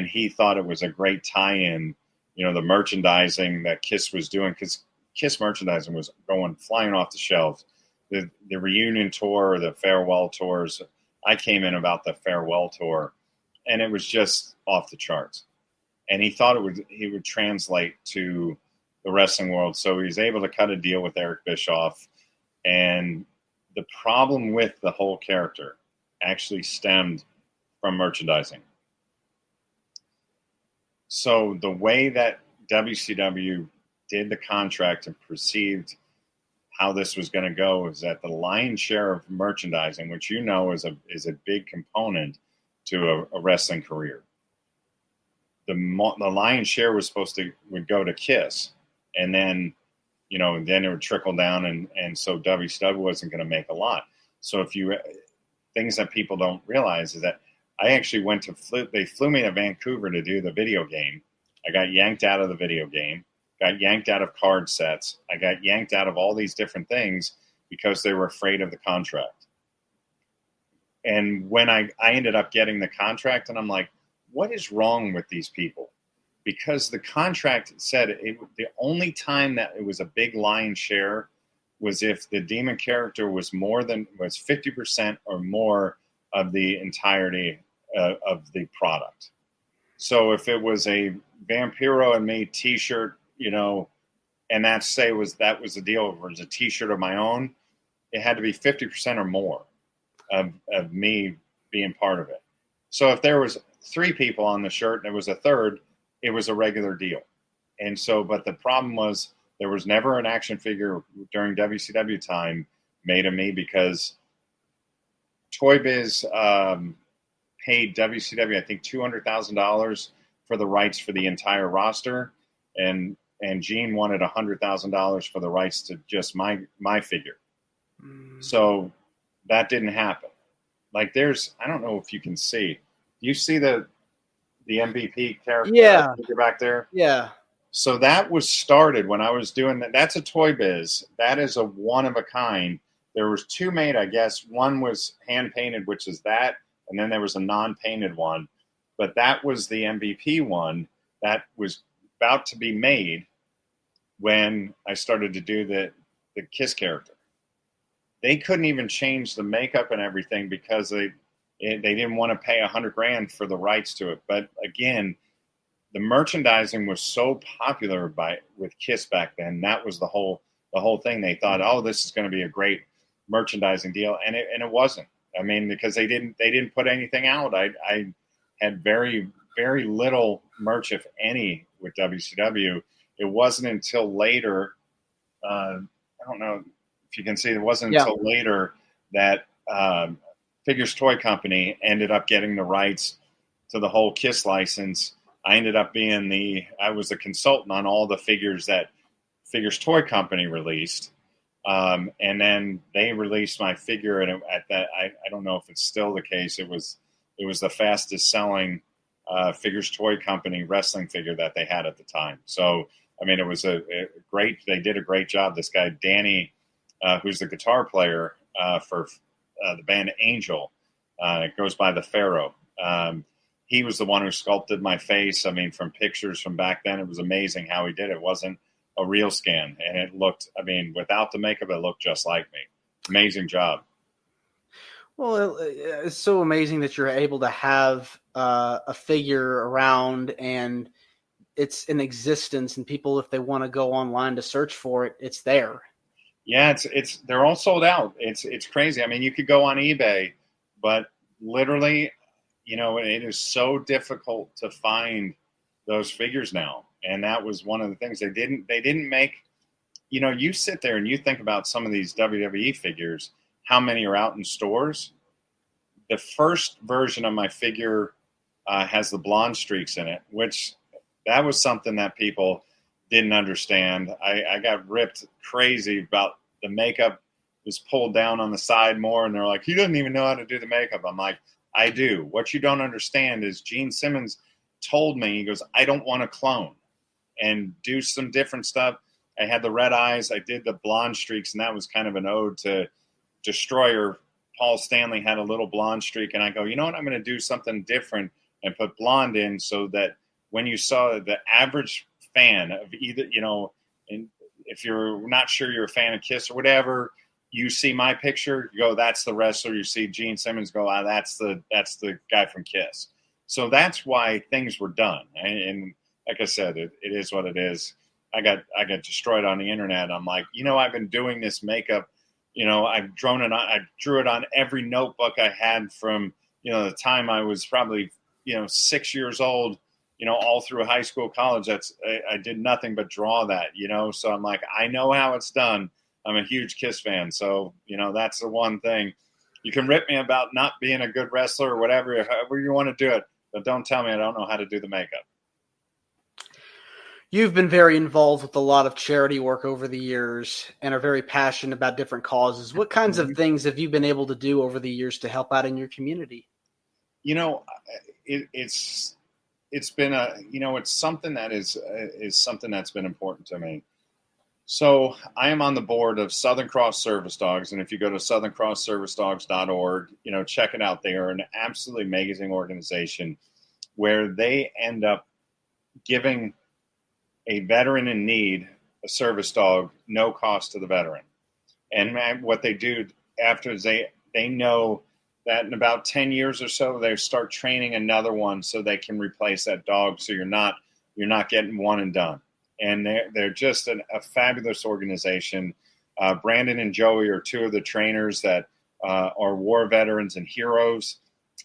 he thought it was a great tie-in. The merchandising that Kiss was doing, because Kiss merchandising was flying off the shelves. The reunion tour, or the farewell tours. I came in about the farewell tour, and it was just off the charts. And he thought he would translate to the wrestling world. So he was able to cut a deal with Eric Bischoff. And the problem with the whole character actually stemmed from merchandising. So the way that WCW did the contract and perceived how this was going to go is that the lion's share of merchandising, which is a big component to a wrestling career, the lion's share would go to Kiss, and then then it would trickle down, and so WCW wasn't going to make a lot. So things that people don't realize is that I actually they flew me to Vancouver to do the video game. I got yanked out of the video game, got yanked out of card sets. I got yanked out of all these different things because they were afraid of the contract. And when I ended up getting the contract, and I'm like, what is wrong with these people? Because the contract said the only time that it was a big lion's share was if the demon character was 50% or more of the entirety of the product. So if it was a Vampiro and Me T-shirt, and that was the deal. If it was a T-shirt of my own, it had to be 50% or more of me being part of it. So if there was 3 people on the shirt and it was a third, it was a regular deal. And so, but the problem was there was never an action figure during WCW time made of me, because Toy Biz paid WCW, I think, $200,000 for the rights for the entire roster, and Gene wanted $100,000 for the rights to just my figure. So that didn't happen. Like, I don't know if you can see. Do you see the MVP character? Yeah. Figure back there? Yeah. So that was started when I was doing that. That's a Toy Biz. That is a one of a kind. There was 2 made, I guess. One was hand painted, which is that, and then there was a non-painted one. But that was the MVP one that was about to be made when I started to do the Kiss character. They couldn't even change the makeup and everything because they didn't want to pay $100,000 for the rights to it. But again, the merchandising was so popular with Kiss back then. That was the whole thing. They thought, oh, this is going to be a great merchandising deal, and it wasn't. I mean, because they didn't put anything out. I had very very little merch, if any, with WCW. It wasn't until later, I don't know if you can see, it wasn't Yeah. until later that Figures Toy Company ended up getting the rights to the whole KISS license. I ended up being I was the consultant on all the figures that Figures Toy Company released. And then they released my figure, and at that, I don't know if it's still the case. It was the fastest selling Figures Toy Company wrestling figure that they had at the time. So, I mean, it was a great. They did a great job. This guy Danny, who's the guitar player for the band Angel, it goes by the Pharaoh. He was the one who sculpted my face. I mean, from pictures from back then, it was amazing how he did it. It wasn't a real scan, and it looked, I mean, without the makeup, it looked just like me. Amazing job. Well, it's so amazing that you're able to have a figure around and it's in existence, and people, if they want to go online to search for it, it's there. Yeah, it's they're all sold out. It's crazy. I mean, you could go on eBay, but literally, you know, it is so difficult to find those figures now. And that was one of the things they didn't make. You know, you sit there and you think about some of these WWE figures, how many are out in stores. The first version of my figure has the blonde streaks in it, which that was something that people didn't understand. I got ripped crazy about the makeup was pulled down on the side more, and they're like, he doesn't even know how to do the makeup. I'm like, I do. What you don't understand is Gene Simmons told me, he goes, I don't want to clone and do some different stuff. I had the red eyes. I did the blonde streaks, and that was kind of an ode to Destroyer. Paul Stanley had a little blonde streak, and I go, you know what? I'm going to do something different and put blonde in so that when you saw the average fan of either, you know, and if you're not sure you're a fan of KISS or whatever, you see my picture, you go, that's the wrestler. You see Gene Simmons, go, that's the guy from KISS. So that's why things were done. And like I said, it is what it is. I got destroyed on the internet. I'm like, you know, I've been doing this makeup. You know, I drew it on every notebook I had from, you know, the time I was probably, you know, 6 years old, you know, all through high school, college. I did nothing but draw that, you know. So I'm like, I know how it's done. I'm a huge KISS fan. So, you know, that's the one thing. You can rip me about not being a good wrestler or whatever, however you want to do it, but don't tell me I don't know how to do the makeup. You've been very involved with a lot of charity work over the years and are very passionate about different causes. What kinds of things have you been able to do over the years to help out in your community? You know, it's been it's something that is something that's been important to me. So I am on the board of Southern Cross Service Dogs, and if you go to southerncrossservicedogs.org, you know, check it out. They are an absolutely amazing organization where they end up giving a veteran in need a service dog, no cost to the veteran. And what they do after is they know that in about 10 years or so, they start training another one so they can replace that dog. So you're not getting one and done. And they're just a fabulous organization. Brandon and Joey are two of the trainers that are war veterans and heroes.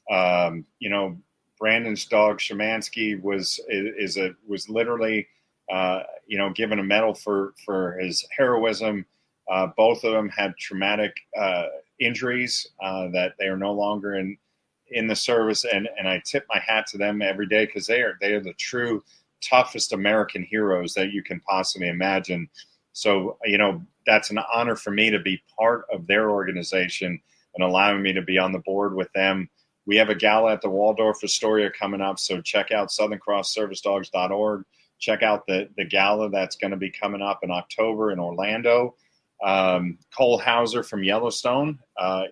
You know, Brandon's dog Shemansky was literally you know, given a medal for his heroism. Both of them had traumatic injuries that they are no longer in the service, and I tip my hat to them every day because they are the true toughest American heroes that you can possibly imagine. So, you know, that's an honor for me to be part of their organization and allowing me to be on the board with them. We have a gala at the Waldorf Astoria coming up, so check out southerncrossservicedogs.org. Check out the gala that's going to be coming up in October in Orlando. Cole Hauser from Yellowstone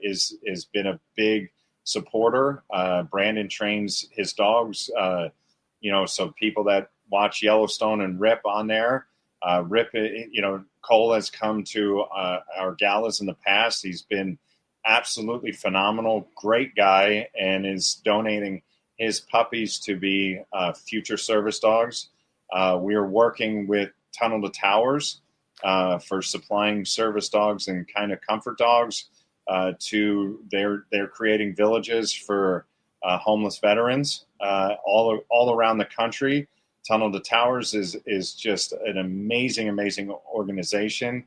is been a big supporter. Brandon trains his dogs, you know, so people that watch Yellowstone and Rip on there. Rip, you know, Cole has come to our galas in the past. He's been absolutely phenomenal, great guy, and is donating his puppies to be future service dogs. We are working with Tunnel to Towers for supplying service dogs and kind of comfort dogs to they're creating villages for homeless veterans all around the country. Tunnel to Towers is just an amazing organization.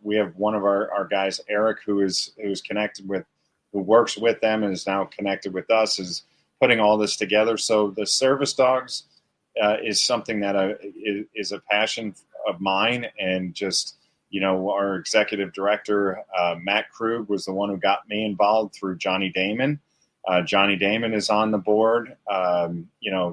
We have one of our guys, Eric, who's connected with, who works with them and is now connected with us, is putting all this together. So the service dogs is something that is a passion of mine, and just, our executive director, Matt Krug, was the one who got me involved through Johnny Damon. Johnny Damon is on the board.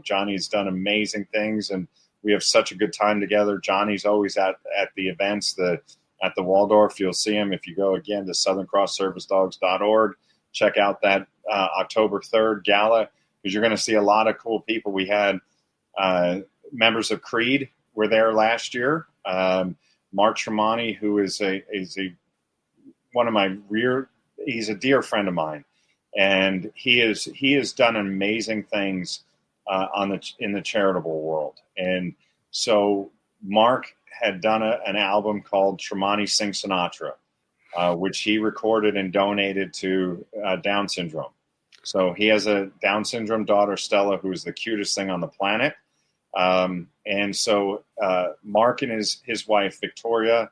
Johnny's done amazing things, and we have such a good time together. Johnny's always at the events, at the Waldorf. You'll see him if you go again to southerncrossservicedogs.org. Check out that October 3rd gala, because you're going to see a lot of cool people. We had members of Creed were there last year. Mark Tremonti, who is one of my he's a dear friend of mine, and he has done amazing things in the charitable world. And so Mark had done an album called Tremonti Sing Sinatra, which he recorded and donated to Down syndrome. So he has a Down syndrome daughter, Stella, who's the cutest thing on the planet. And so Mark and his wife, Victoria,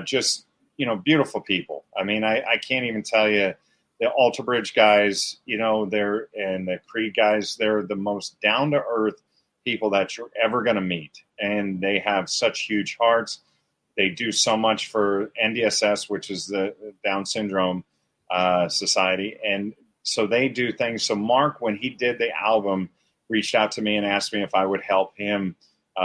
just, beautiful people. I mean, I can't even tell you, the Alter Bridge guys, and the Creed guys, they're the most down-to-earth people that you're ever going to meet. And they have such huge hearts. They do so much for NDSS, which is the Down Syndrome Society. And so they do things. So Mark, when he did the album, reached out to me and asked me if I would help him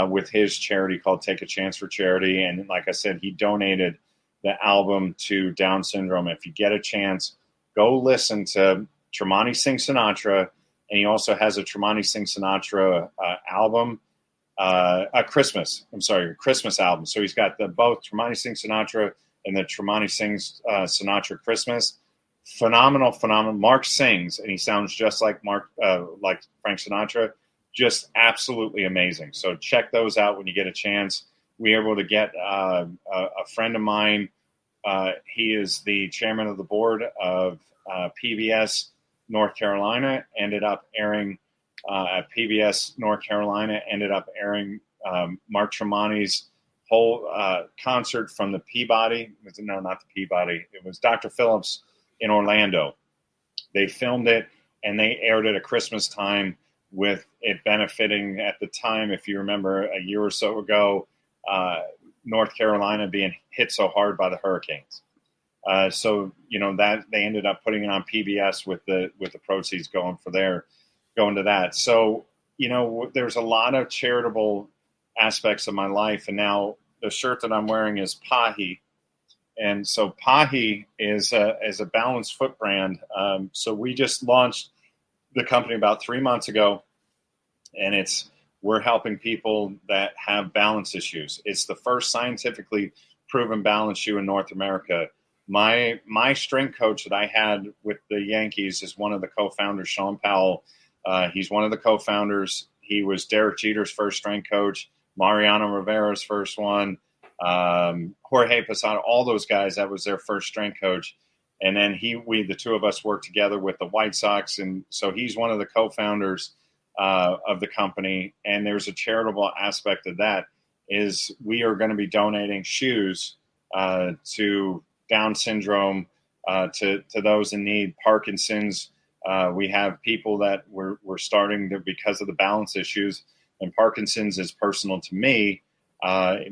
with his charity called Take a Chance for Charity. And like I said, he donated the album to Down syndrome. If you get a chance, go listen to Tremonti Sing Sinatra. And he also has a Tremonti Sing Sinatra album, a Christmas album. So he's got both Tremonti Sing Sinatra and the Tremonti Sing Sinatra Christmas. Phenomenal. Mark sings, and he sounds just like like Frank Sinatra. Just absolutely amazing. So check those out when you get a chance. We were able to get a friend of mine. He is the chairman of the board of PBS North Carolina. Ended up airing at PBS North Carolina. Ended up airing Mark Tremonti's whole concert from the Peabody. No, not the Peabody. It was Dr. Phillips in Orlando. They filmed it and they aired it at Christmas time, with it benefiting at the time, if you remember, a year or so ago, North Carolina being hit so hard by the hurricanes. So that they ended up putting it on PBS with the proceeds going to that. So there's a lot of charitable aspects of my life, and now the shirt that I'm wearing is PAHI. And so PAHI is a balanced foot brand. So we just launched the company about 3 months ago, and we're helping people that have balance issues. It's the first scientifically proven balance shoe in North America. My strength coach that I had with the Yankees is one of the co-founders, Sean Powell. He's one of the co-founders. He was Derek Jeter's first strength coach, Mariano Rivera's first one. Jorge Posada, all those guys, that was their first strength coach. And then the two of us worked together with the White Sox. And so he's one of the co-founders of the company. And there's a charitable aspect of that, is we are going to be donating shoes to Down syndrome, to those in need, Parkinson's. We have people that we're starting to, because of the balance issues, and Parkinson's is personal to me,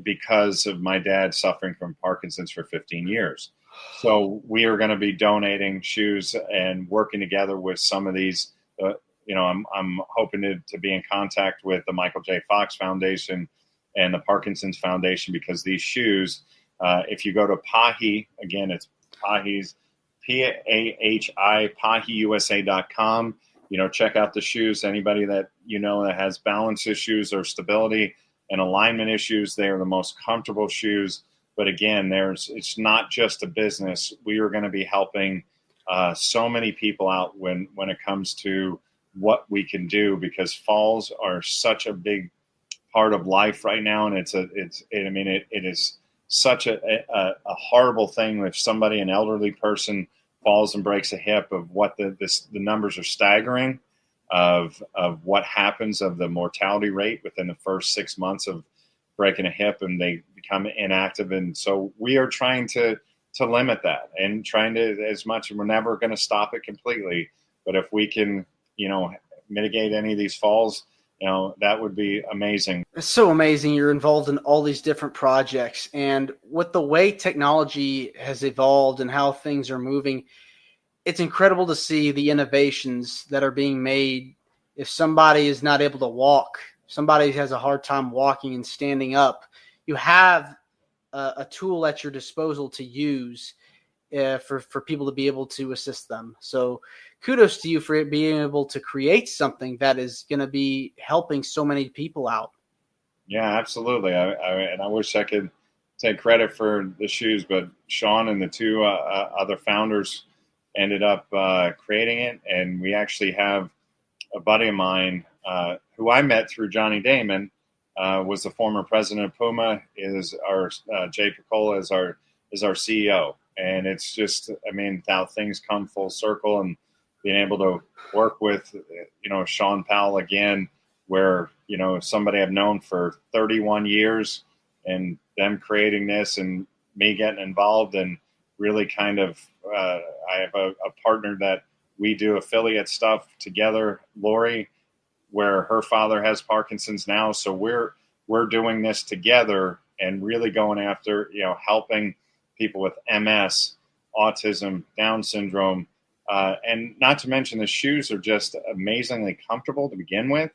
because of my dad suffering from Parkinson's for 15 years. So we are going to be donating shoes and working together with some of these. I'm hoping to be in contact with the Michael J. Fox Foundation and the Parkinson's Foundation, because these shoes, if you go to PAHI, again, it's PAHI's PAHI, PAHIUSA.com. Check out the shoes. Anybody that that has balance issues or stability and alignment issues, they are the most comfortable shoes. But again, it's not just a business. We are going to be helping so many people out when it comes to what we can do, because falls are such a big part of life right now, and it is such a horrible thing if somebody, an elderly person, falls and breaks a hip, of what the numbers are staggering of what happens, of the mortality rate within the first 6 months of breaking a hip, and they become inactive. And so we are trying to limit that, and trying to, as much, we're never going to stop it completely, but if we can, mitigate any of these falls, that would be amazing. It's so amazing. You're involved in all these different projects, and with the way technology has evolved and how things are moving, it's incredible to see the innovations that are being made. If somebody is not able to walk, somebody has a hard time walking and standing up, you have a tool at your disposal to use for people to be able to assist them. So kudos to you for being able to create something that is going to be helping so many people out. Yeah, absolutely. And I wish I could take credit for the shoes, but Sean and the two other founders ended up creating it. And we actually have a buddy of mine who I met through Johnny Damon, was the former president of Puma, is our Jay Picola is our CEO. And it's just, how things come full circle, and being able to work with, Sean Powell again, where, somebody I've known for 31 years, and them creating this and me getting involved, and really kind of, I have a partner that we do affiliate stuff together, Lori, where her father has Parkinson's now. So we're doing this together and really going after, helping people with MS, autism, Down syndrome, and not to mention the shoes are just amazingly comfortable to begin with.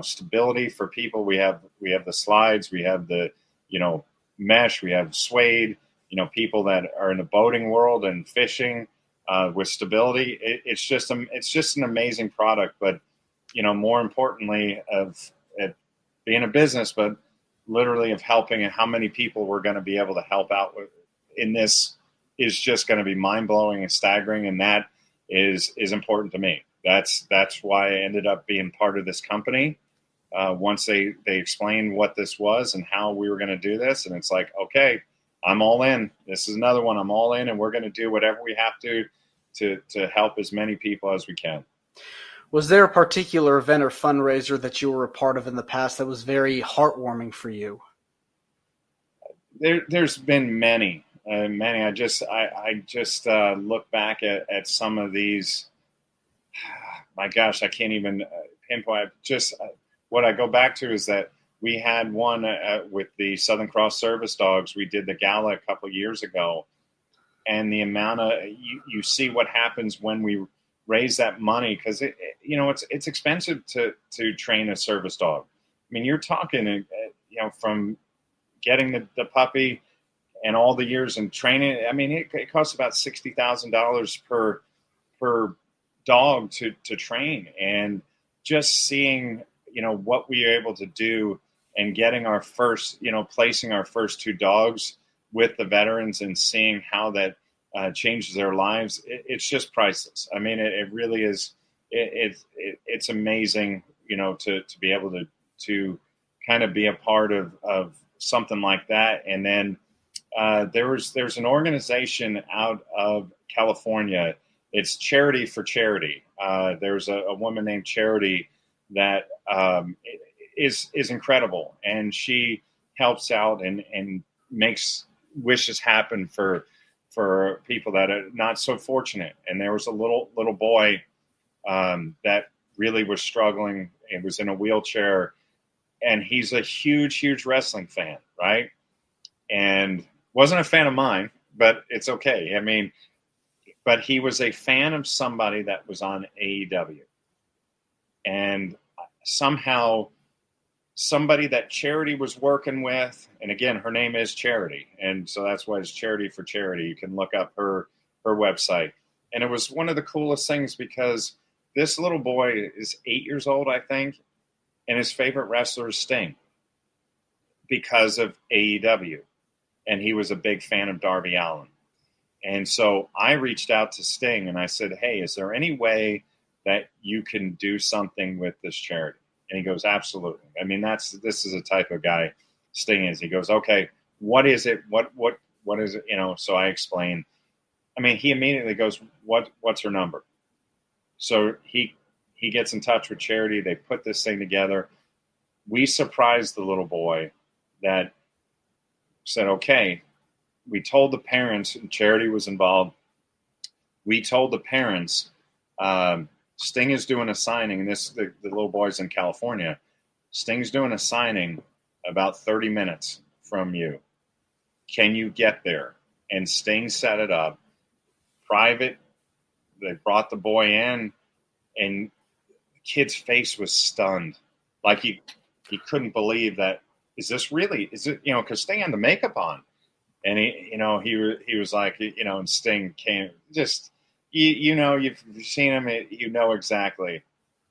Stability for people. We have the slides, we have the, mesh, we have suede, people that are in the boating world and fishing, with stability. It's just an amazing product, but, more importantly of it being a business, but literally of helping, and how many people we're going to be able to help out with in this is just going to be mind-blowing and staggering. And that is important to me. That's why I ended up being part of this company. Once they explained what this was and how we were going to do this, and it's like, okay, I'm all in. This is another one. I'm all in, and we're going to do whatever we have to help as many people as we can. Was there a particular event or fundraiser that you were a part of in the past that was very heartwarming for you? There's been many. I just look back at some of these. My gosh, I can't even pinpoint. Just what I go back to is that we had one with the Southern Cross Service Dogs. We did the gala a couple of years ago, and the amount of you see what happens when we raise that money, because it's expensive to train a service dog. You're talking from getting the puppy and all the years in training. It costs about $60,000 per dog to train, and just seeing what we are able to do, and getting our first placing our first two dogs with the veterans, and seeing how that changes their lives, it's just priceless. It really is. It's amazing, to be able to kind of be a part of something like that. And then there's an organization out of California. It's Charity for Charity. There's a woman named Charity that is incredible, and she helps out and makes wishes happen for people that are not so fortunate. And there was a little boy that really was struggling and was in a wheelchair, and he's a huge wrestling fan, right? And wasn't a fan of mine, but it's okay. But he was a fan of somebody that was on AEW, and somehow somebody that Charity was working with, and again, her name is Charity, and so that's why it's Charity for Charity. You can look up her website. And it was one of the coolest things, because this little boy is 8 years old, I think, and his favorite wrestler is Sting because of AEW, and he was a big fan of Darby Allin. And so I reached out to Sting, and I said, hey, is there any way that you can do something with this charity? And he goes, absolutely. This is the type of guy Sting is. He goes, okay, what is it? What is it? So I explained, I mean, he immediately goes, what's her number? So he gets in touch with Charity. They put this thing together. We surprised the little boy that said, okay, we told the parents, and Charity was involved. We told the parents, Sting is doing a signing, and the little boy's in California. Sting's doing a signing about 30 minutes from you. Can you get there? And Sting set it up. Private. They brought the boy in, and the kid's face was stunned. Like he couldn't believe that. Is this really? Is it, because Sting had the makeup on. And he was like, and Sting came, just, you've seen him, you know exactly.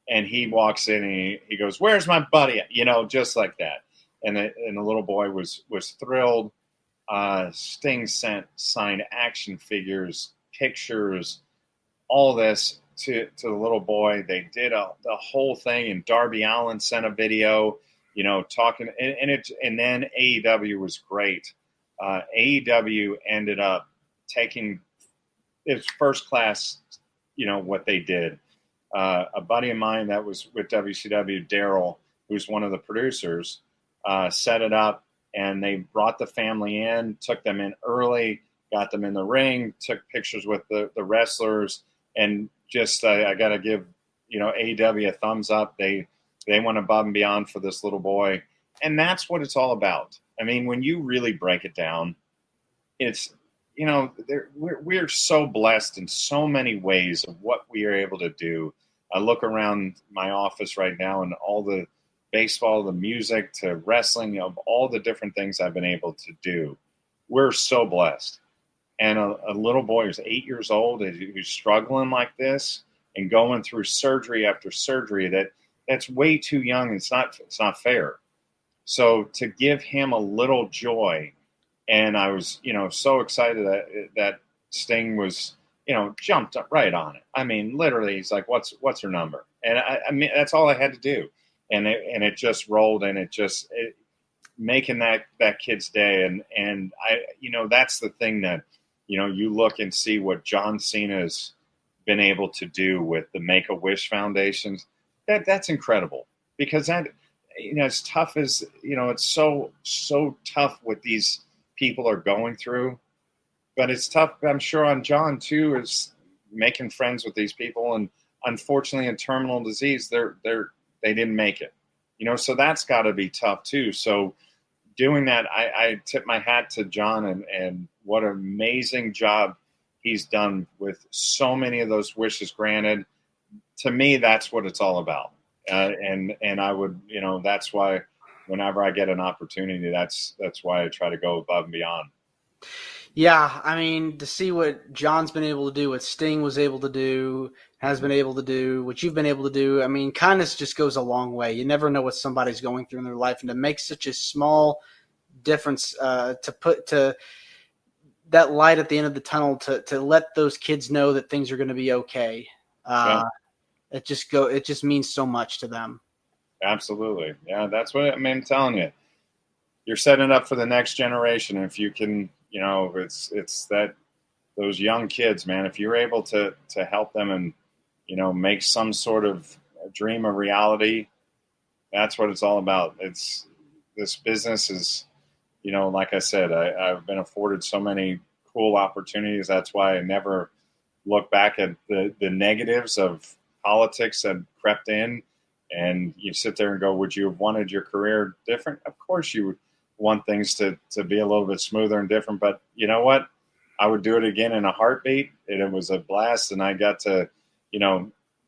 And he walks in and he goes, "Where's my buddy?" Just like that. And the little boy was thrilled. Sting sent signed action figures, pictures, all this to the little boy. They did the whole thing, and Darby Allin sent a video, talking, and then AEW was great. AEW ended up taking its first class, what they did. A buddy of mine that was with WCW, Daryl, who's one of the producers, set it up, and they brought the family in, took them in early, got them in the ring, took pictures with the wrestlers, and just I got to give AEW a thumbs up. They went above and beyond for this little boy, and that's what it's all about. I mean, when you really break it down, it's we're so blessed in so many ways of what we are able to do. I look around my office right now, and all the baseball, the music, to wrestling, of all the different things I've been able to do. We're so blessed. And a little boy who's 8 years old, who's struggling like this and going through surgery after surgery, that's way too young. It's not fair. So to give him a little joy, and I was, so excited that Sting was, jumped up right on it. I mean, literally, he's like, "What's her number?" And I mean, that's all I had to do, and it just rolled, and it making that kid's day, and I, that's the thing that, you look and see what John Cena's been able to do with the Make-A-Wish foundations. That's incredible, because that, as tough as, it's so tough what these people are going through, but it's tough, I'm sure, on John too, is making friends with these people, and unfortunately in terminal disease, they didn't make it, so that's got to be tough too. So doing that, I tip my hat to John, and what an amazing job he's done with so many of those wishes granted. To me, that's what it's all about. And I would, that's why whenever I get an opportunity, that's why I try to go above and beyond. Yeah, I mean, to see what John's been able to do, what Sting was able to do, has been able to do, what you've been able to do, I mean, kindness just goes a long way. You never know what somebody's going through in their life, and to make such a small difference, to put to that light at the end of the tunnel, to let those kids know that things are going to be okay. Yeah. It just means so much to them. Absolutely. Yeah, that's what I'm telling you. You're setting it up for the next generation. If you can, it's that those young kids, man, if you're able to help them and, make some sort of dream a reality, that's what it's all about. This business is, like I said, I've been afforded so many cool opportunities. That's why I never look back at the negatives of politics that crept in. And you sit there and go, would you have wanted your career different? Of course you would want things to be a little bit smoother and different. But you know what? I would do it again in a heartbeat. And it was a blast. And I got to,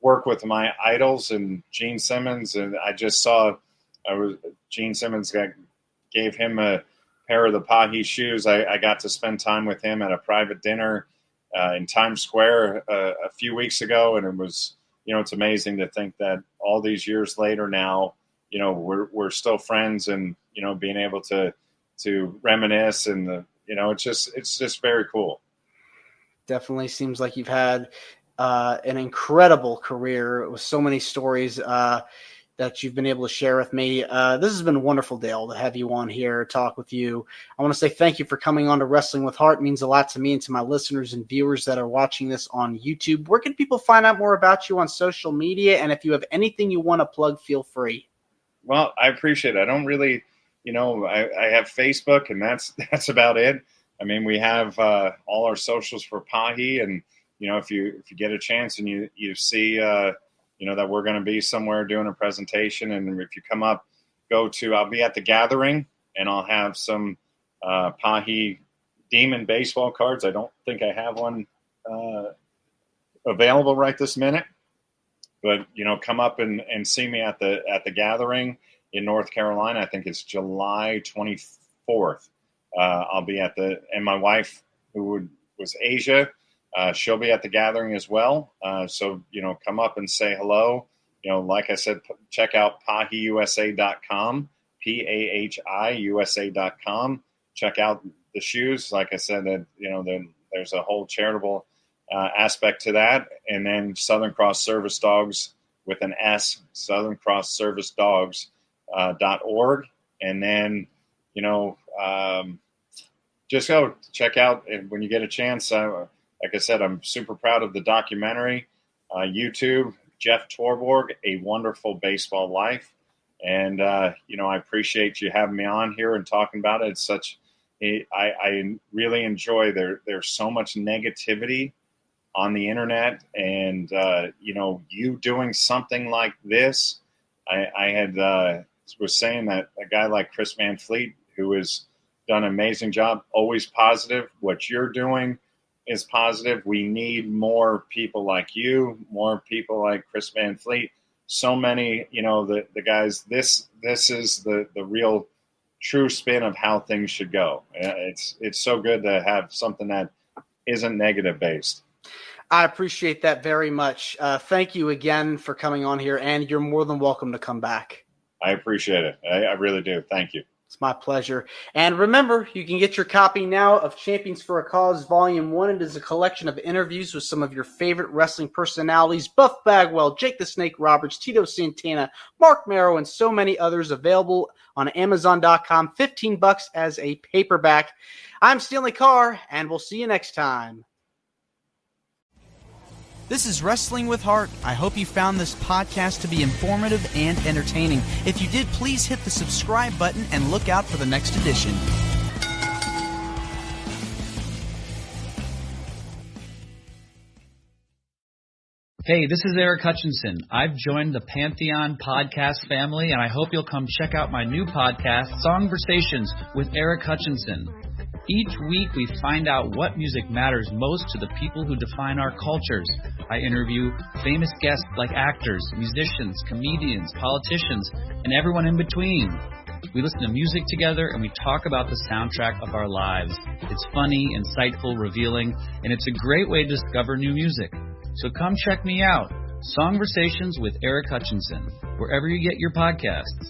work with my idols and Gene Simmons. And I just saw Gene Simmons gave him a pair of the PAHI shoes. I got to spend time with him at a private dinner in Times Square a few weeks ago. And it was, it's amazing to think that all these years later now, we're still friends, and, being able to reminisce, and it's just very cool. Definitely seems like you've had an incredible career with so many stories that that you've been able to share with me. This has been a wonderful, Dale, to have you on here, talk with you. I want to say thank you for coming on to Wrestling with Heart. It means a lot to me and to my listeners and viewers that are watching this on YouTube. Where can people find out more about you on social media? And if you have anything you want to plug, feel free. Well, I appreciate it. I don't really, I have Facebook, and that's about it. I mean, we have all our socials for PAHI, and if you get a chance and you see that we're going to be somewhere doing a presentation, and if you come up, I'll be at the gathering, and I'll have some PAHI Demon baseball cards. I don't think I have one available right this minute, but come up and see me at the gathering in North Carolina. I think it's July 24th. I'll be and my wife, who was Asia, she'll be at the gathering as well. So come up and say hello. Like I said, check out PAHIUSA.com, PAHIUSA.com. Check out the shoes. Like I said, there's a whole charitable aspect to that. And then Southern Cross Service Dogs with an S, SouthernCrossServiceDogs.org. And then, just go check out when you get a chance. Like I said, I'm super proud of the documentary. YouTube, Jeff Torborg, A Wonderful Baseball Life. And, I appreciate you having me on here and talking about it. It's I really enjoy there's so much negativity on the internet, and, you doing something like this. I was saying that a guy like Chris Van Fleet, who has done an amazing job, always positive. What you're doing is positive. We need more people like you, more people like Chris Van Fleet. So many, the guys, this is the real true spin of how things should go. It's so good to have something that isn't negative based. I appreciate that very much. Thank you again for coming on here, and you're more than welcome to come back. I appreciate it. I really do. Thank you. It's my pleasure. And remember, you can get your copy now of Champions for a Cause Volume 1. It is a collection of interviews with some of your favorite wrestling personalities: Buff Bagwell, Jake the Snake Roberts, Tito Santana, Mark Merrow, and so many others, available on Amazon.com, $15 as a paperback. I'm Stanley Carr, and we'll see you next time. This is Wrestling with Heart. I hope you found this podcast to be informative and entertaining. If you did, please hit the subscribe button and look out for the next edition. Hey, this is Eric Hutchinson. I've joined the Pantheon podcast family, and I hope you'll come check out my new podcast, Songversations with Eric Hutchinson. Each week, we find out what music matters most to the people who define our cultures. I interview famous guests like actors, musicians, comedians, politicians, and everyone in between. We listen to music together, and we talk about the soundtrack of our lives. It's funny, insightful, revealing, and it's a great way to discover new music. So come check me out, Songversations with Eric Hutchinson, wherever you get your podcasts.